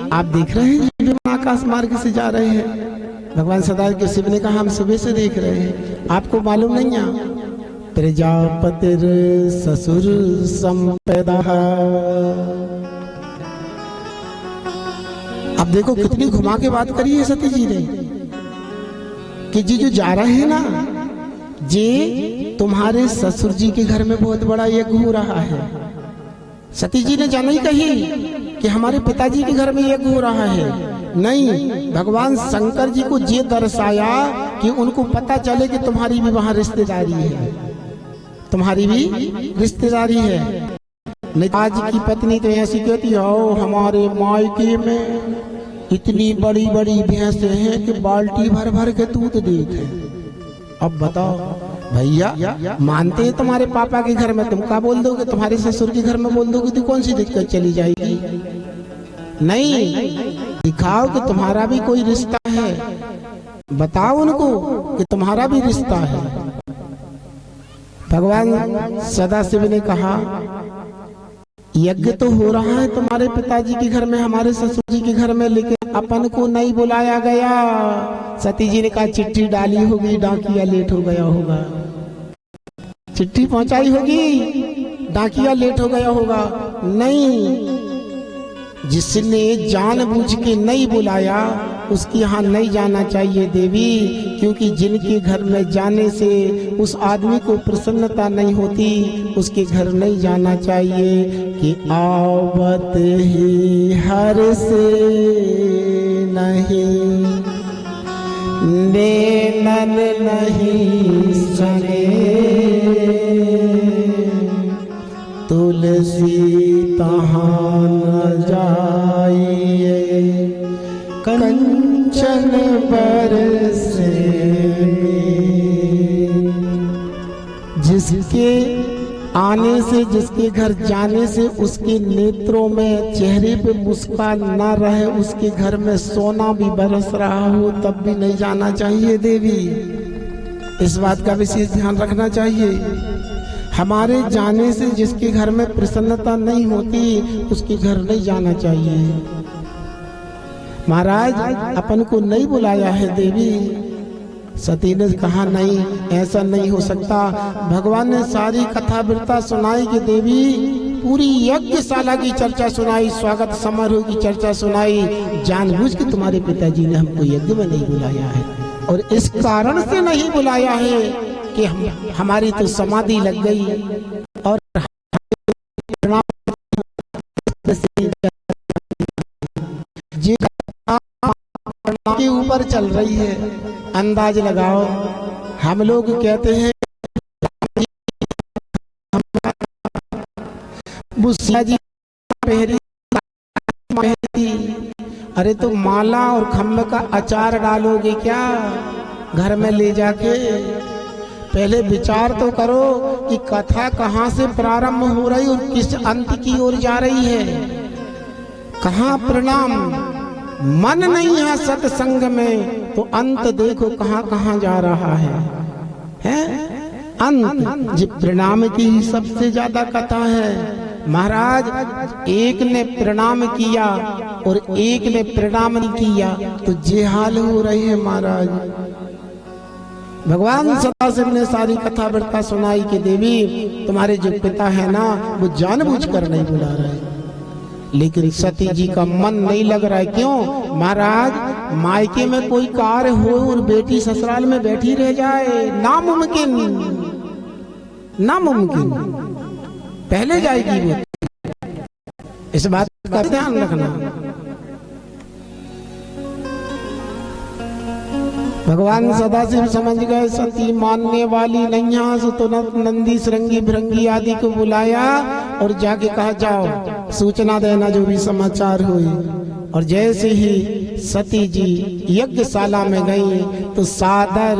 आप देख रहे हैं ये आकाश मार्ग से जा रहे हैं। भगवान सदाशिव ने कहा, हम सुबह से देख रहे हैं, आपको मालूम नहीं है? प्रजापतिर ससुर संपदा। अब देखो कितनी घुमा के बात करी है सती जी ने कि जी जो जा रहे हैं ना, जी तुम्हारे ससुर जी के घर में बहुत बड़ा यज्ञ हो रहा है। सती जी ने जाना ही कही कि हमारे पिताजी के घर में यज्ञ हो रहा है। नहीं, भगवान शंकर जी को ये दर्शाया कि उनको पता चले कि तुम्हारी भी वहां रिश्तेदारी है, तुम्हारी भी रिश्तेदारी है। नहीं आज की पत्नी तो ऐसी कहती है, हमारे मायके में इतनी बड़ी बड़ी भैंसें हैं कि बाल्टी भर भर के दूध देते। अब बताओ भैया, मानते हैं तुम्हारे पापा के घर में, तुम क्या बोल दोगे? तुम्हारे ससुर के घर में बोल दोगे तो कौन सी दिक्कत चली जाएगी? नहीं, दिखाओ कि तुम्हारा भी कोई रिश्ता है, बताओ उनको कि तुम्हारा भी रिश्ता है। भगवान सदाशिव ने कहा, यज्ञ तो हो रहा है तुम्हारे पिताजी के घर में, हमारे ससुर जी के घर में, लेकिन अपन को नहीं बुलाया गया। सती जी ने कहा, चिट्ठी डाली होगी, डाकिया लेट हो गया होगा, चिट्ठी पहुंचाई होगी, डाकिया लेट हो गया होगा। नहीं, जिसने जानबूझ के नहीं बुलाया उसके यहाँ नहीं जाना चाहिए देवी, क्योंकि जिनके घर में जाने से उस आदमी को प्रसन्नता नहीं होती, उसके घर नहीं जाना चाहिए। कि आवत ही हर से नहीं, नैनन नहीं सने, तुलसी तहाँ न जाइए, कंचन बरसे। जिसके आने से, जिसके घर जाने से उसके नेत्रों में, चेहरे पे मुस्कान ना रहे, उसके घर में सोना भी बरस रहा हो, तब भी नहीं जाना चाहिए देवी। इस बात का विशेष ध्यान रखना चाहिए। हमारे जाने से जिसके घर में प्रसन्नता नहीं होती, उसके घर नहीं जाना चाहिए। महाराज अपन को नहीं बुलाया है देवी। सती ने कहा, नहीं ऐसा नहीं हो सकता। भगवान ने सारी कथा वृत्ता सुनाई कि देवी, पूरी यज्ञशाला की चर्चा सुनाई, स्वागत समारोह की चर्चा सुनाई। जानबूझ के तुम्हारे पिताजी ने हमको यज्ञ में नहीं बुलाया है, और इस कारण से नहीं बुलाया है कि हमारी तो समाधि लग गई और के ऊपर चल रही है। अंदाज लगाओ, हम लोग कहते हैं जी पहरी, अरे तो माला और खम्भ का अचार डालोगे क्या घर में ले जाके? पहले विचार तो करो कि कथा कहाँ से प्रारंभ हो रही और किस अंत की ओर जा रही है। कहाँ प्रणाम, मन नहीं है सत्संग में तो अंत देखो कहाँ कहाँ जा रहा है अंत। जी प्रणाम की सबसे ज्यादा कथा है। महाराज एक ने प्रणाम किया और एक ने प्रणाम नहीं किया तो जे हाल हो रहे हैं महाराज। भगवान सदाशिव ने सारी कथा वार्ता सुनाई कि देवी तुम्हारे जो पिता है ना वो जानबूझकर नहीं बुला रहे, लेकिन सती जी का मन नहीं लग रहा है। क्यों महाराज, मायके में कोई कार्य हो और बेटी ससुराल में बैठी रह जाए, नामुमकिन, नामुमकिन। पहले जाएगी वो, इस बात का ध्यान रखना। भगवान सदाशिव समझ गए सती मानने वाली नहीं है, सो तुरंत नंदी श्रृंगी भृंगी आदि को बुलाया और जाके कहा जाओ सूचना देना जो भी समाचार हुई। और जैसे ही सती जी यज्ञशाला में गई तो सादर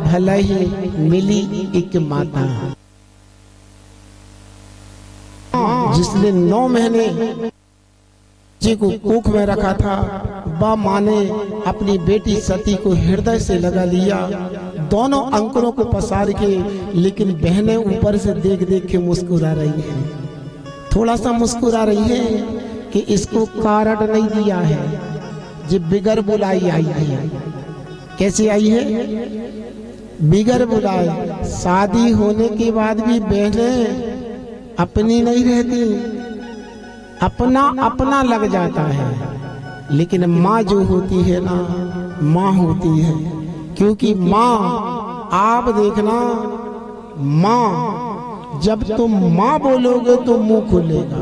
भले ही मिली एक माता, जिसने 9 महीने जी को कोख में रखा था। बा माँ ने अपनी बेटी सती को हृदय से लगा लिया, दोनों अंकुरों को पसार के, लेकिन बहनें ऊपर से देख देख के मुस्कुरा रही हैं, थोड़ा सा मुस्कुरा रही है कि इसको कारण नहीं दिया है, जो बिगर बुलाई आई है। कैसे आई है? बिगर बुलाई। शादी होने के बाद भी बहनें अपनी नहीं रहती, अपना अपना लग जाता है। लेकिन माँ जो होती है ना, माँ होती है। क्योंकि माँ, आप देखना, माँ जब तुम माँ बोलोगे तो मुंह खुलेगा।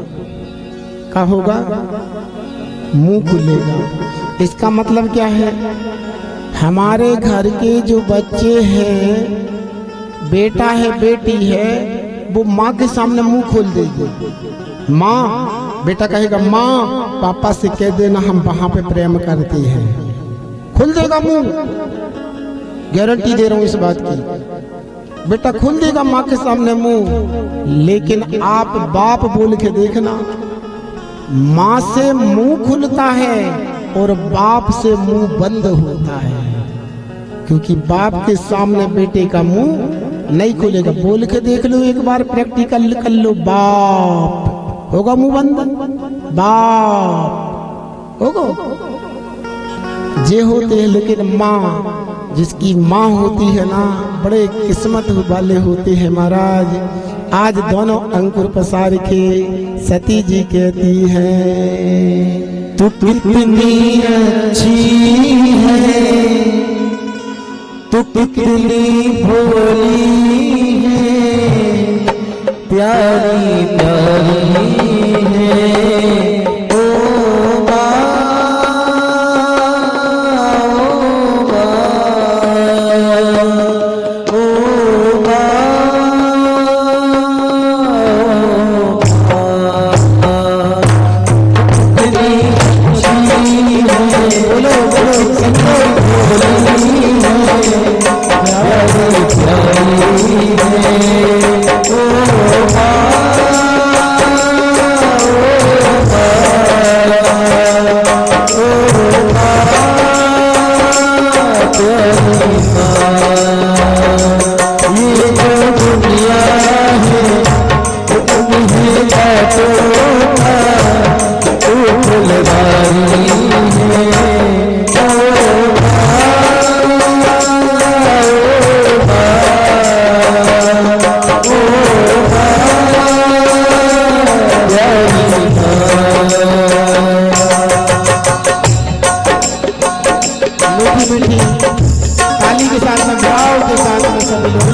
क्या होगा? मुंह खुलेगा। इसका मतलब क्या है? हमारे घर के जो बच्चे हैं, बेटा है बेटी है, वो माँ के सामने मुंह खोल देगी। माँ, बेटा कहेगा माँ पापा से कह देना हम वहां पे प्रेम करते हैं, खुल देगा मुंह, गारंटी दे रहा हूं इस बात की। बेटा खुल देगा माँ के सामने मुंह। लेकिन आप बाप बोल के देखना, माँ से मुंह खुलता है और बाप से मुंह बंद होता है। क्योंकि बाप के सामने बेटे का मुंह नहीं खुलेगा। बोल के देख लो एक बार, प्रैक्टिकल कर लो। बाप होगा मुंह बंद, बाप होगा जे होते हैं। लेकिन माँ, जिसकी माँ होती है ना, बड़े किस्मत वाले होते हैं महाराज। आज दोनों अंकुर पसार के सती जी कहती है, तू कितनी अच्छी है, तू कितनी भोली है, प्यारी प्यारी है ओ माँ, ओ ताली के साथ में, भाव के साथ में सभी लोग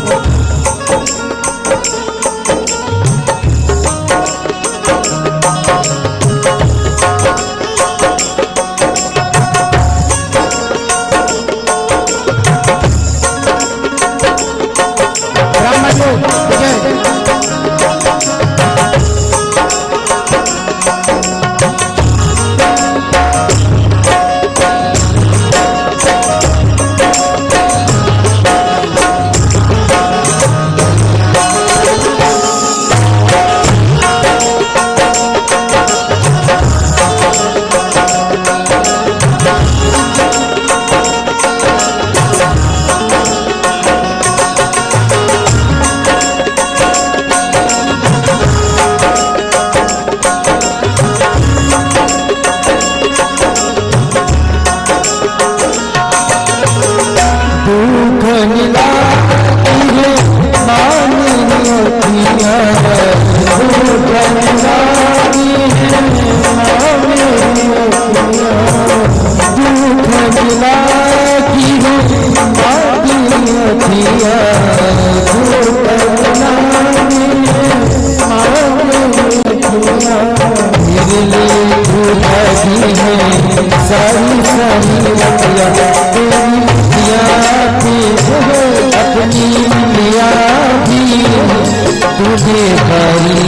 दिया मेरे लिए झूठा दी है सारी सारी रतिया तेरी दिया अपनी लिया भी तुझे भरी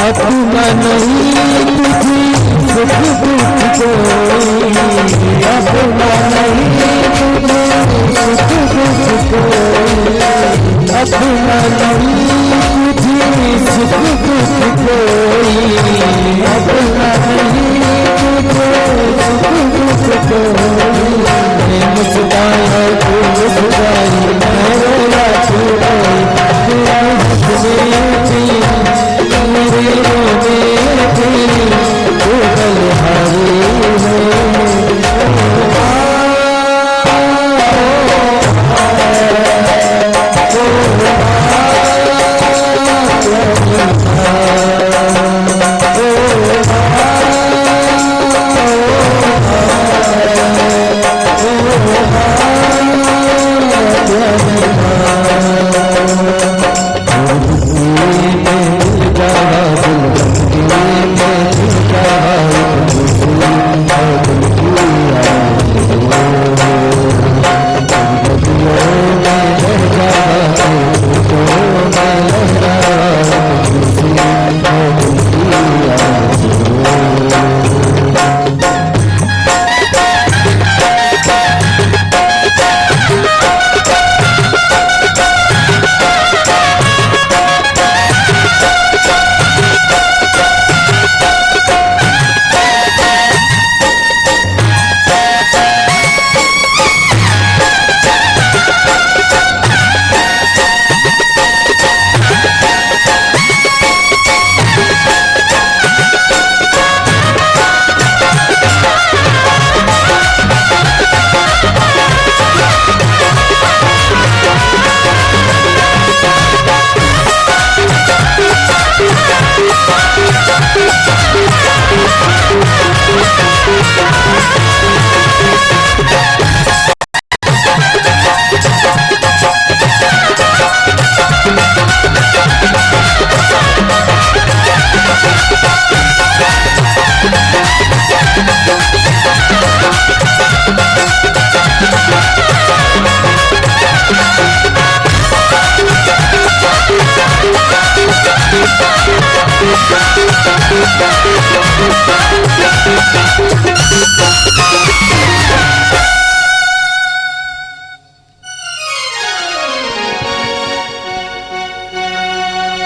अपना नहीं तुझी सुख दुख कोई, अपना नहीं तुझी सुख दुख कोई, अपना नहीं तुझी सुख दुख कोई, अपना नहीं तुझे सुख दुख कोई। मैं मुस्काया तू मुस्काई, मैं रोया तू रोई, तेरा हक मेरे रोने तेरी तू बलिहारी है।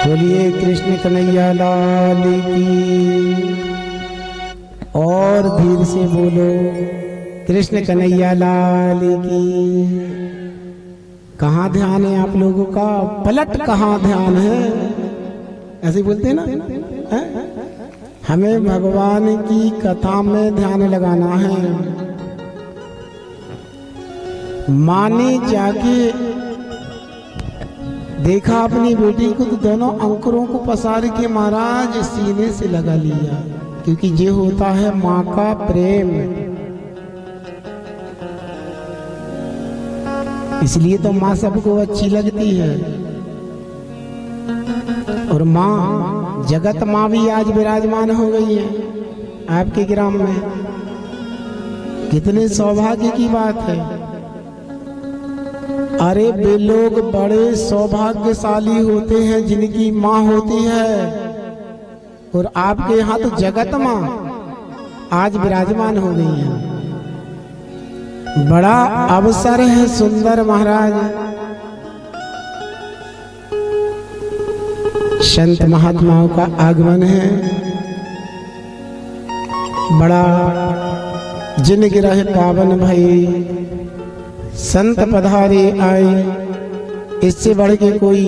बोलिए कृष्ण कन्हैया लाल की। और धीरे से बोलो कृष्ण कन्हैया लाल की। कहाँ ध्यान है आप लोगों का? पलट कहाँ ध्यान है? ऐसे बोलते हैं ना है? हमें भगवान की कथा में ध्यान लगाना है। माँ ने जाके देखा अपनी बेटी को तो दोनों अंकुरों को पसार के महाराज सीने से लगा लिया, क्योंकि ये होता है माँ का प्रेम। इसलिए तो माँ सबको अच्छी लगती है। और माँ जगत माँ भी आज विराजमान हो गई है आपके ग्राम में। कितने सौभाग्य की बात है। अरे वे लोग बड़े सौभाग्यशाली होते हैं जिनकी माँ होती है। और आपके यहाँ तो जगत माँ आज विराजमान हो गई है। बड़ा अवसर है सुंदर महाराज। संत महात्माओं का आगमन है। बड़ा जिन गिरह पावन भई संत पधारे आए। इससे बढ़ के कोई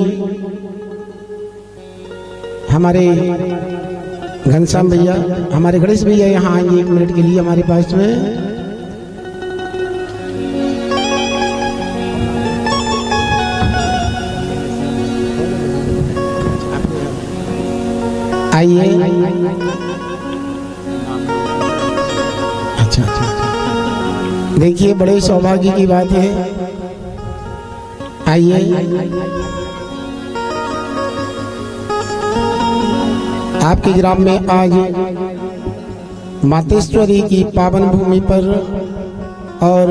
हमारे घनश्याम भैया, हमारे गणेश भैया यहाँ आएंगे 1 मिनट के लिए हमारे पास में। आइए। अच्छा अच्छा, देखिए बड़े सौभाग्य की बात है। आइए। आपके ग्राम में आज मातेश्वरी की पावन भूमि पर और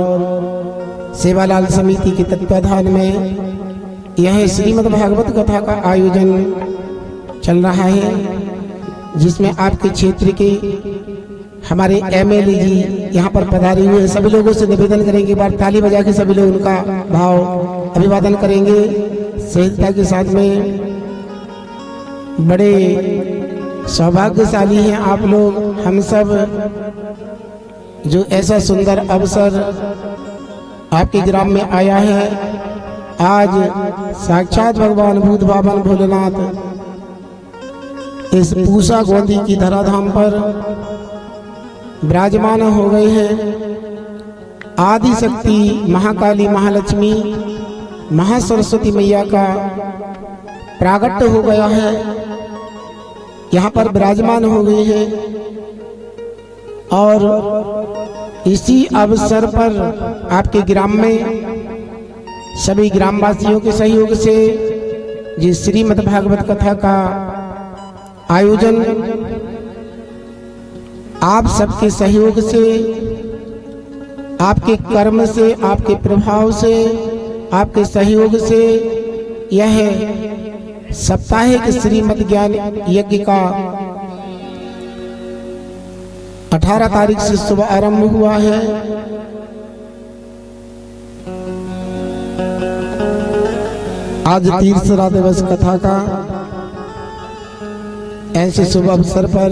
सेवालाल समिति के तत्वाधान में यह श्रीमद् भागवत कथा का आयोजन चल रहा है, जिसमें आपके क्षेत्र के हमारे एमएलए जी यहाँ पर पधारे हुए हैं। सभी लोगों से निवेदन करेंगे, एक बार ताली बजा के सभी लोग उनका भाव अभिवादन करेंगे सहजता के साथ में। बड़े सौभाग्यशाली हैं आप लोग, हम सब, जो ऐसा सुंदर अवसर आपके ग्राम में आया है। आज साक्षात भगवान भूत बावन भोलेनाथ इस पूसा गोंदी की धराधाम पर विराजमान हो गए हैं। आदि शक्ति महाकाली महालक्ष्मी महासरस्वती मैया का प्रागट्य हो गया है, यहाँ पर विराजमान हो गए हैं। और इसी अवसर पर आपके ग्राम में सभी ग्रामवासियों के सहयोग से जिस श्रीमद् भागवत कथा का आयोजन आप सबके सहयोग से, आपके कर्म से, आपके प्रभाव से, आपके सहयोग से यह साप्ताहिक श्रीमद् ज्ञान यज्ञ का 18 तारीख से सुबह आरंभ हुआ है। आज तीसरा दिवस कथा का ऐसे शुभ अवसर पर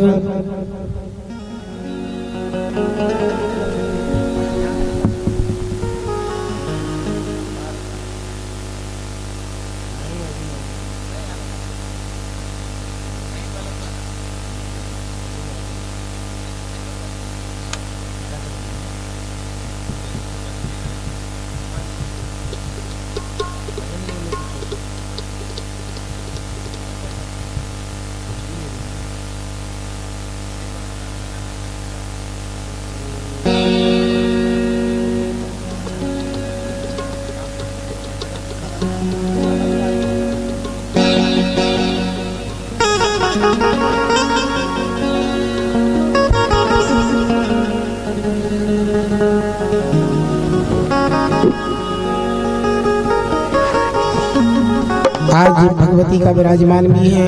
आज भगवती का विराजमान भी है।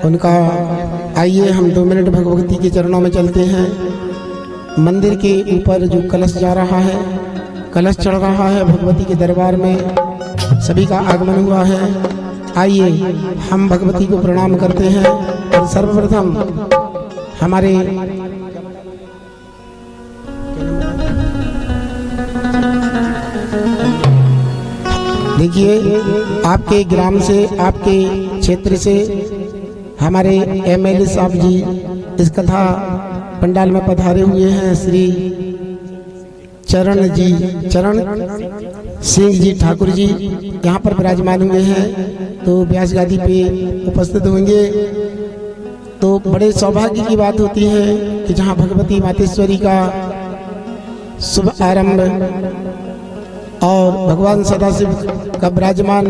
उनका आइए हम 2 मिनट भगवती के चरणों में चलते हैं। मंदिर के ऊपर जो कलश जा रहा है, कलश चढ़ रहा है भगवती के दरबार में, सभी का आगमन हुआ है। आइए हम भगवती को प्रणाम करते हैं और सर्वप्रथम हमारे देखिए आपके ग्राम से, आपके क्षेत्र से हमारे एमएलए साहब जी इस कथा पंडाल में पधारे हुए हैं। श्री चरण सिंह जी ठाकुर जी यहाँ पर विराजमान हुए हैं, तो व्यास गादी पे उपस्थित होंगे। तो बड़े सौभाग्य की बात होती है कि जहाँ भगवती मातेश्वरी का शुभ आरंभ और भगवान सदाशिव का विराजमान।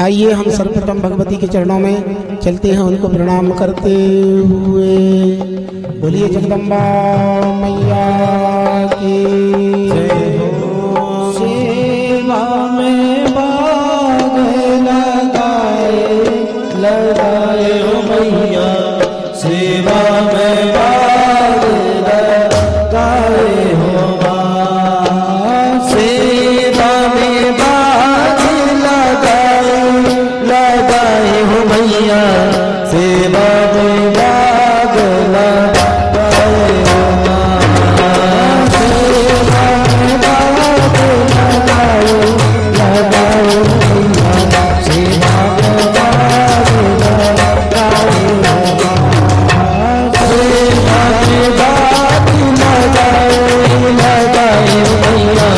आइए हम सर्वप्रथम भगवती के चरणों में चलते हैं, उनको प्रणाम करते हुए। बोलिए जगदम्बा मैया की सेवा में बाग लगाए हो मैया, सेवा में बाग लगाए हो माँ, सेवा में बाग लगाए हो मैया, सेवा में बाग लगाए हो माँ, सेवा में बाग लगाए हो मैया, सेवा में बाग लगाए हो माँ, सेवा में बाग लगाए हो मैया,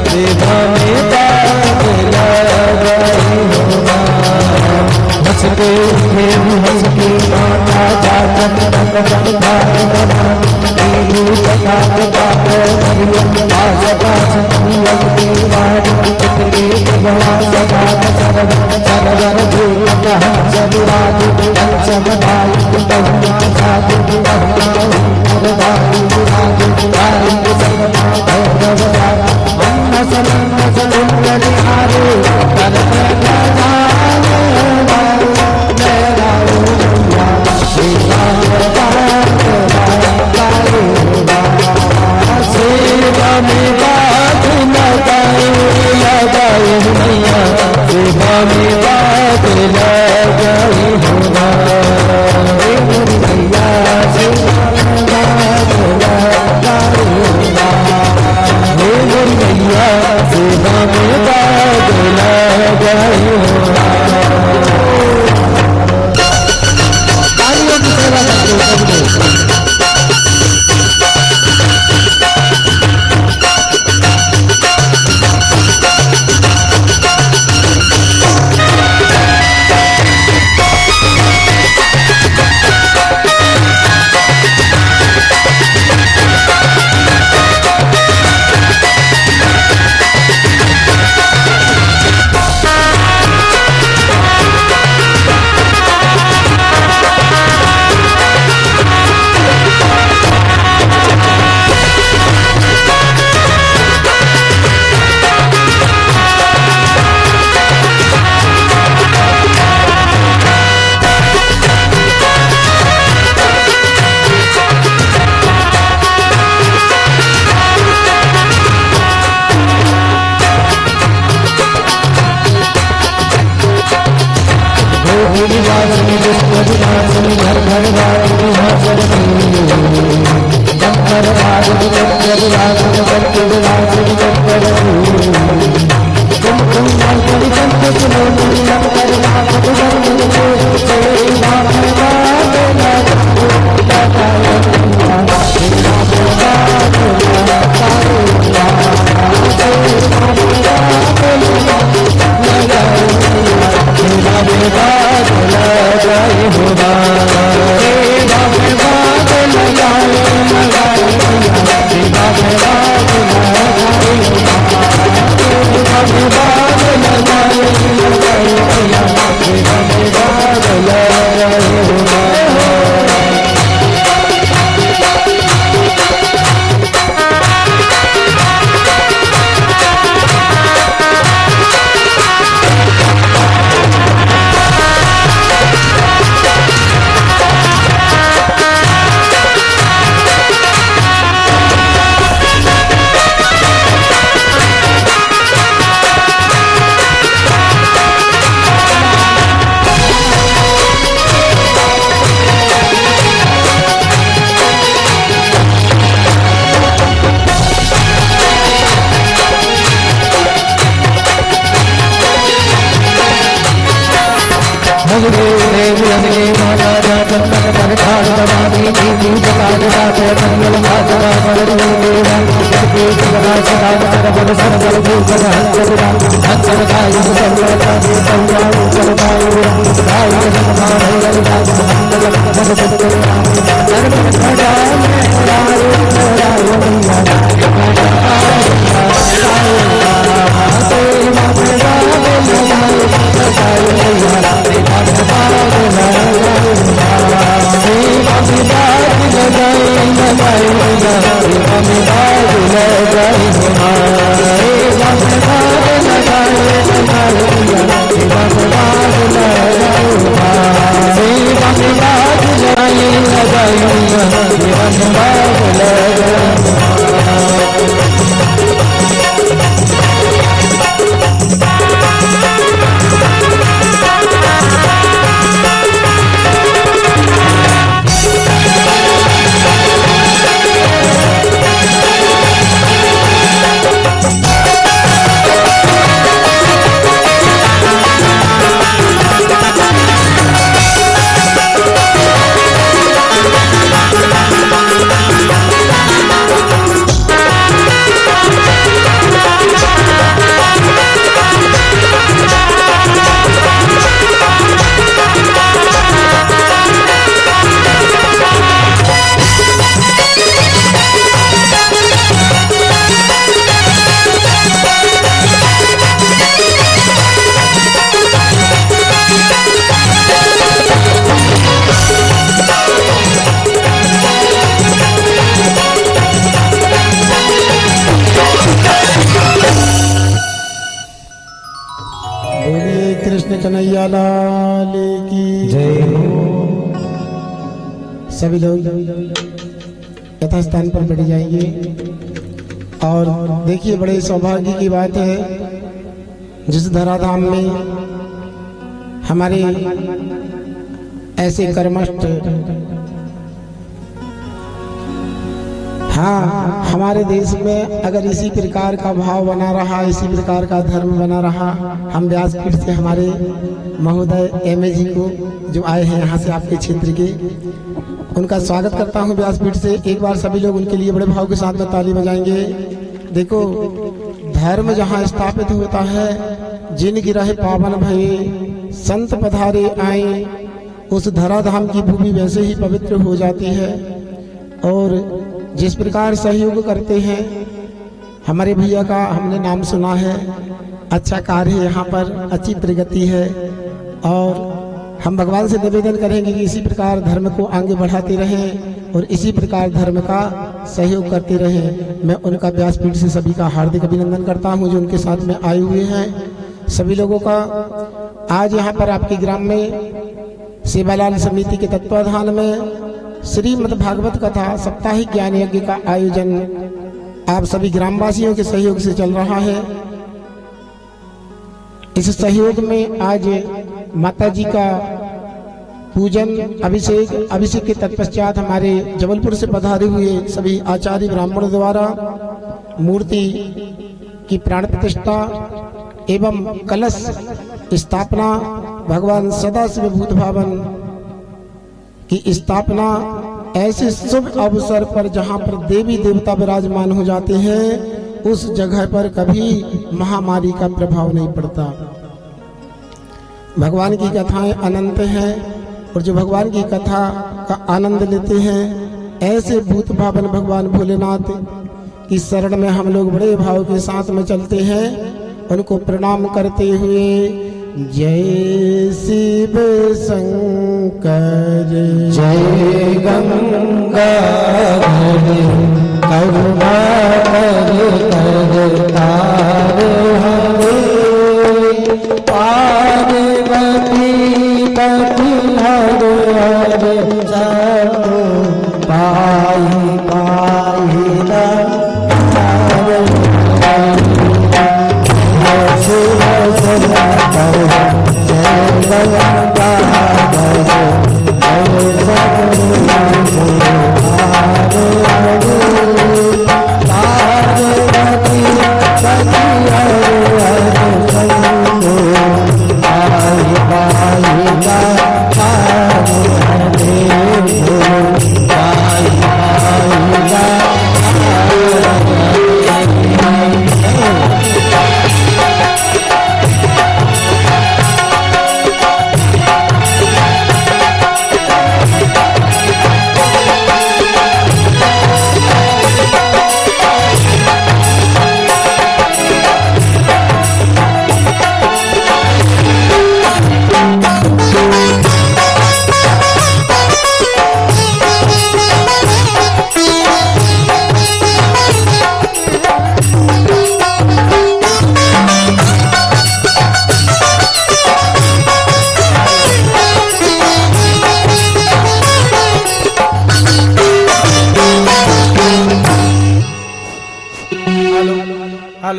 सेवा में बाग लगाए हो माँ। हंस के माता जागत भगवान भागवना देवी जगत बाप हरियम आजबाज नियम दीवानी चित्रे भगवान सदा सरवर भूल जहाँ जगराज पंचम दाई बहुना साधु बहुना उर्वाई विराज विराज सर्वना भैरवरा अन्न सन्न सलुंगल हारे सेवा में बाग लगाए मैया, सेवा में बाग लगाए हो मैया, सेवा में बाग लगाए हो मैया, सेवा में बाग लगाए हो। तालियों की सेवा करते हो घर घर लगाए रे देव लगे माता जात पर ठाड़ दवानी जी प्रकार दात मंगल माता पर देवा के सदा सदा सर्व सर्व भूत सदा अंतर काय सर्वता दे संज्ञा सर्वाय काय समाधान ललिता मंगल भगवत सर्व खड़ा में कन्हैया लाल की जय। सभी लोग यथास्थान पर बैठ जाएंगे। और देखिए, बड़े सौभाग्य की बात है जिस धराधाम में हमारे ऐसे कर्मष्ट, हाँ, हमारे देश में अगर इसी प्रकार का भाव बना रहा, इसी प्रकार का धर्म बना रहा, हम व्यासपीठ से हमारे महोदय एमए जी को जो आए हैं यहाँ से आपके क्षेत्र के, उनका स्वागत करता हूँ व्यासपीठ से। एक बार सभी लोग उनके लिए बड़े भाव के साथ में ताली बजाएंगे। देखो, धर्म जहाँ स्थापित होता है, जिनकी रहे पावन भये, संत पधारे आए, उस धराधाम की भूमि वैसे ही पवित्र हो जाती है। और जिस प्रकार सहयोग करते हैं हमारे भैया का, हमने नाम सुना है, अच्छा कार्य है यहाँ पर, अच्छी प्रगति है। और हम भगवान से निवेदन करेंगे कि इसी प्रकार धर्म को आगे बढ़ाते रहें और इसी प्रकार धर्म का सहयोग करते रहें। मैं उनका व्यासपीठ से सभी का हार्दिक अभिनंदन करता हूँ जो उनके साथ में आए हुए हैं। सभी लोगों का आज यहाँ पर आपके ग्राम में सेवालाल समिति के तत्वाधान में श्रीमद् भागवत कथा साप्ताहिक ज्ञान यज्ञ का आयोजन आप सभी ग्रामवासियों के सहयोग से चल रहा है। इस सहयोग में आज माता जी का पूजन, अभिषेक के तत्पश्चात हमारे जबलपुर से पधारे हुए सभी आचार्य ब्राह्मणों द्वारा मूर्ति की प्राण प्रतिष्ठा एवं कलश स्थापना, भगवान सदाशिव भूत भावन की स्थापना ऐसे शुभ अवसर पर जहां पर देवी देवता विराजमान हो जाते हैं, उस जगह पर कभी महामारी का प्रभाव नहीं पड़ता। भगवान की कथाएं अनंत हैं और जो भगवान की कथा का आनंद लेते हैं, ऐसे भूत भावन भगवान भोलेनाथ की शरण में हम लोग बड़े भाव के साथ में चलते हैं। उनको प्रणाम करते हुए जय शिव शंकर, जय गंगा करुणा कर तार हरे, पार्वती पति हर हर चारो पाई पाई Bye.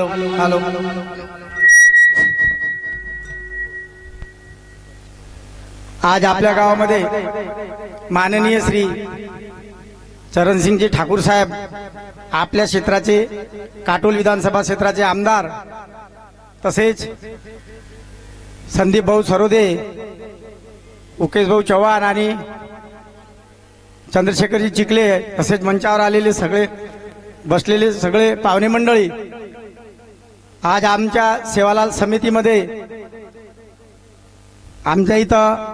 हॅलो हॅलो आज आपल्या गावामध्ये माननीय श्री चरणसिंगजी ठाकूर साहेब आपल्या क्षेत्राचे काटोल विधानसभा क्षेत्राचे आमदार तसेच संदीप भाऊ सरोदे उकेश भाऊ चव्हाण आणि चंद्रशेखरजी चिखले तसेच मंचावर आलेले सगळे बसलेले सगळे पाहुणे मंडळी आज आमच्या सेवालाल समितीमध्ये आमच्या इथं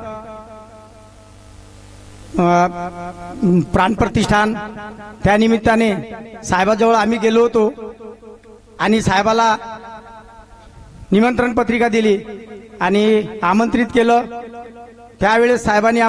प्राणप्रतिष्ठान त्यानिमित्ताने साहेबाजवळ आम्ही गेलो होतो आणि साहेबाला निमंत्रण पत्रिका दिली आणि आमंत्रित केलं. त्यावेळेस साहेबांनी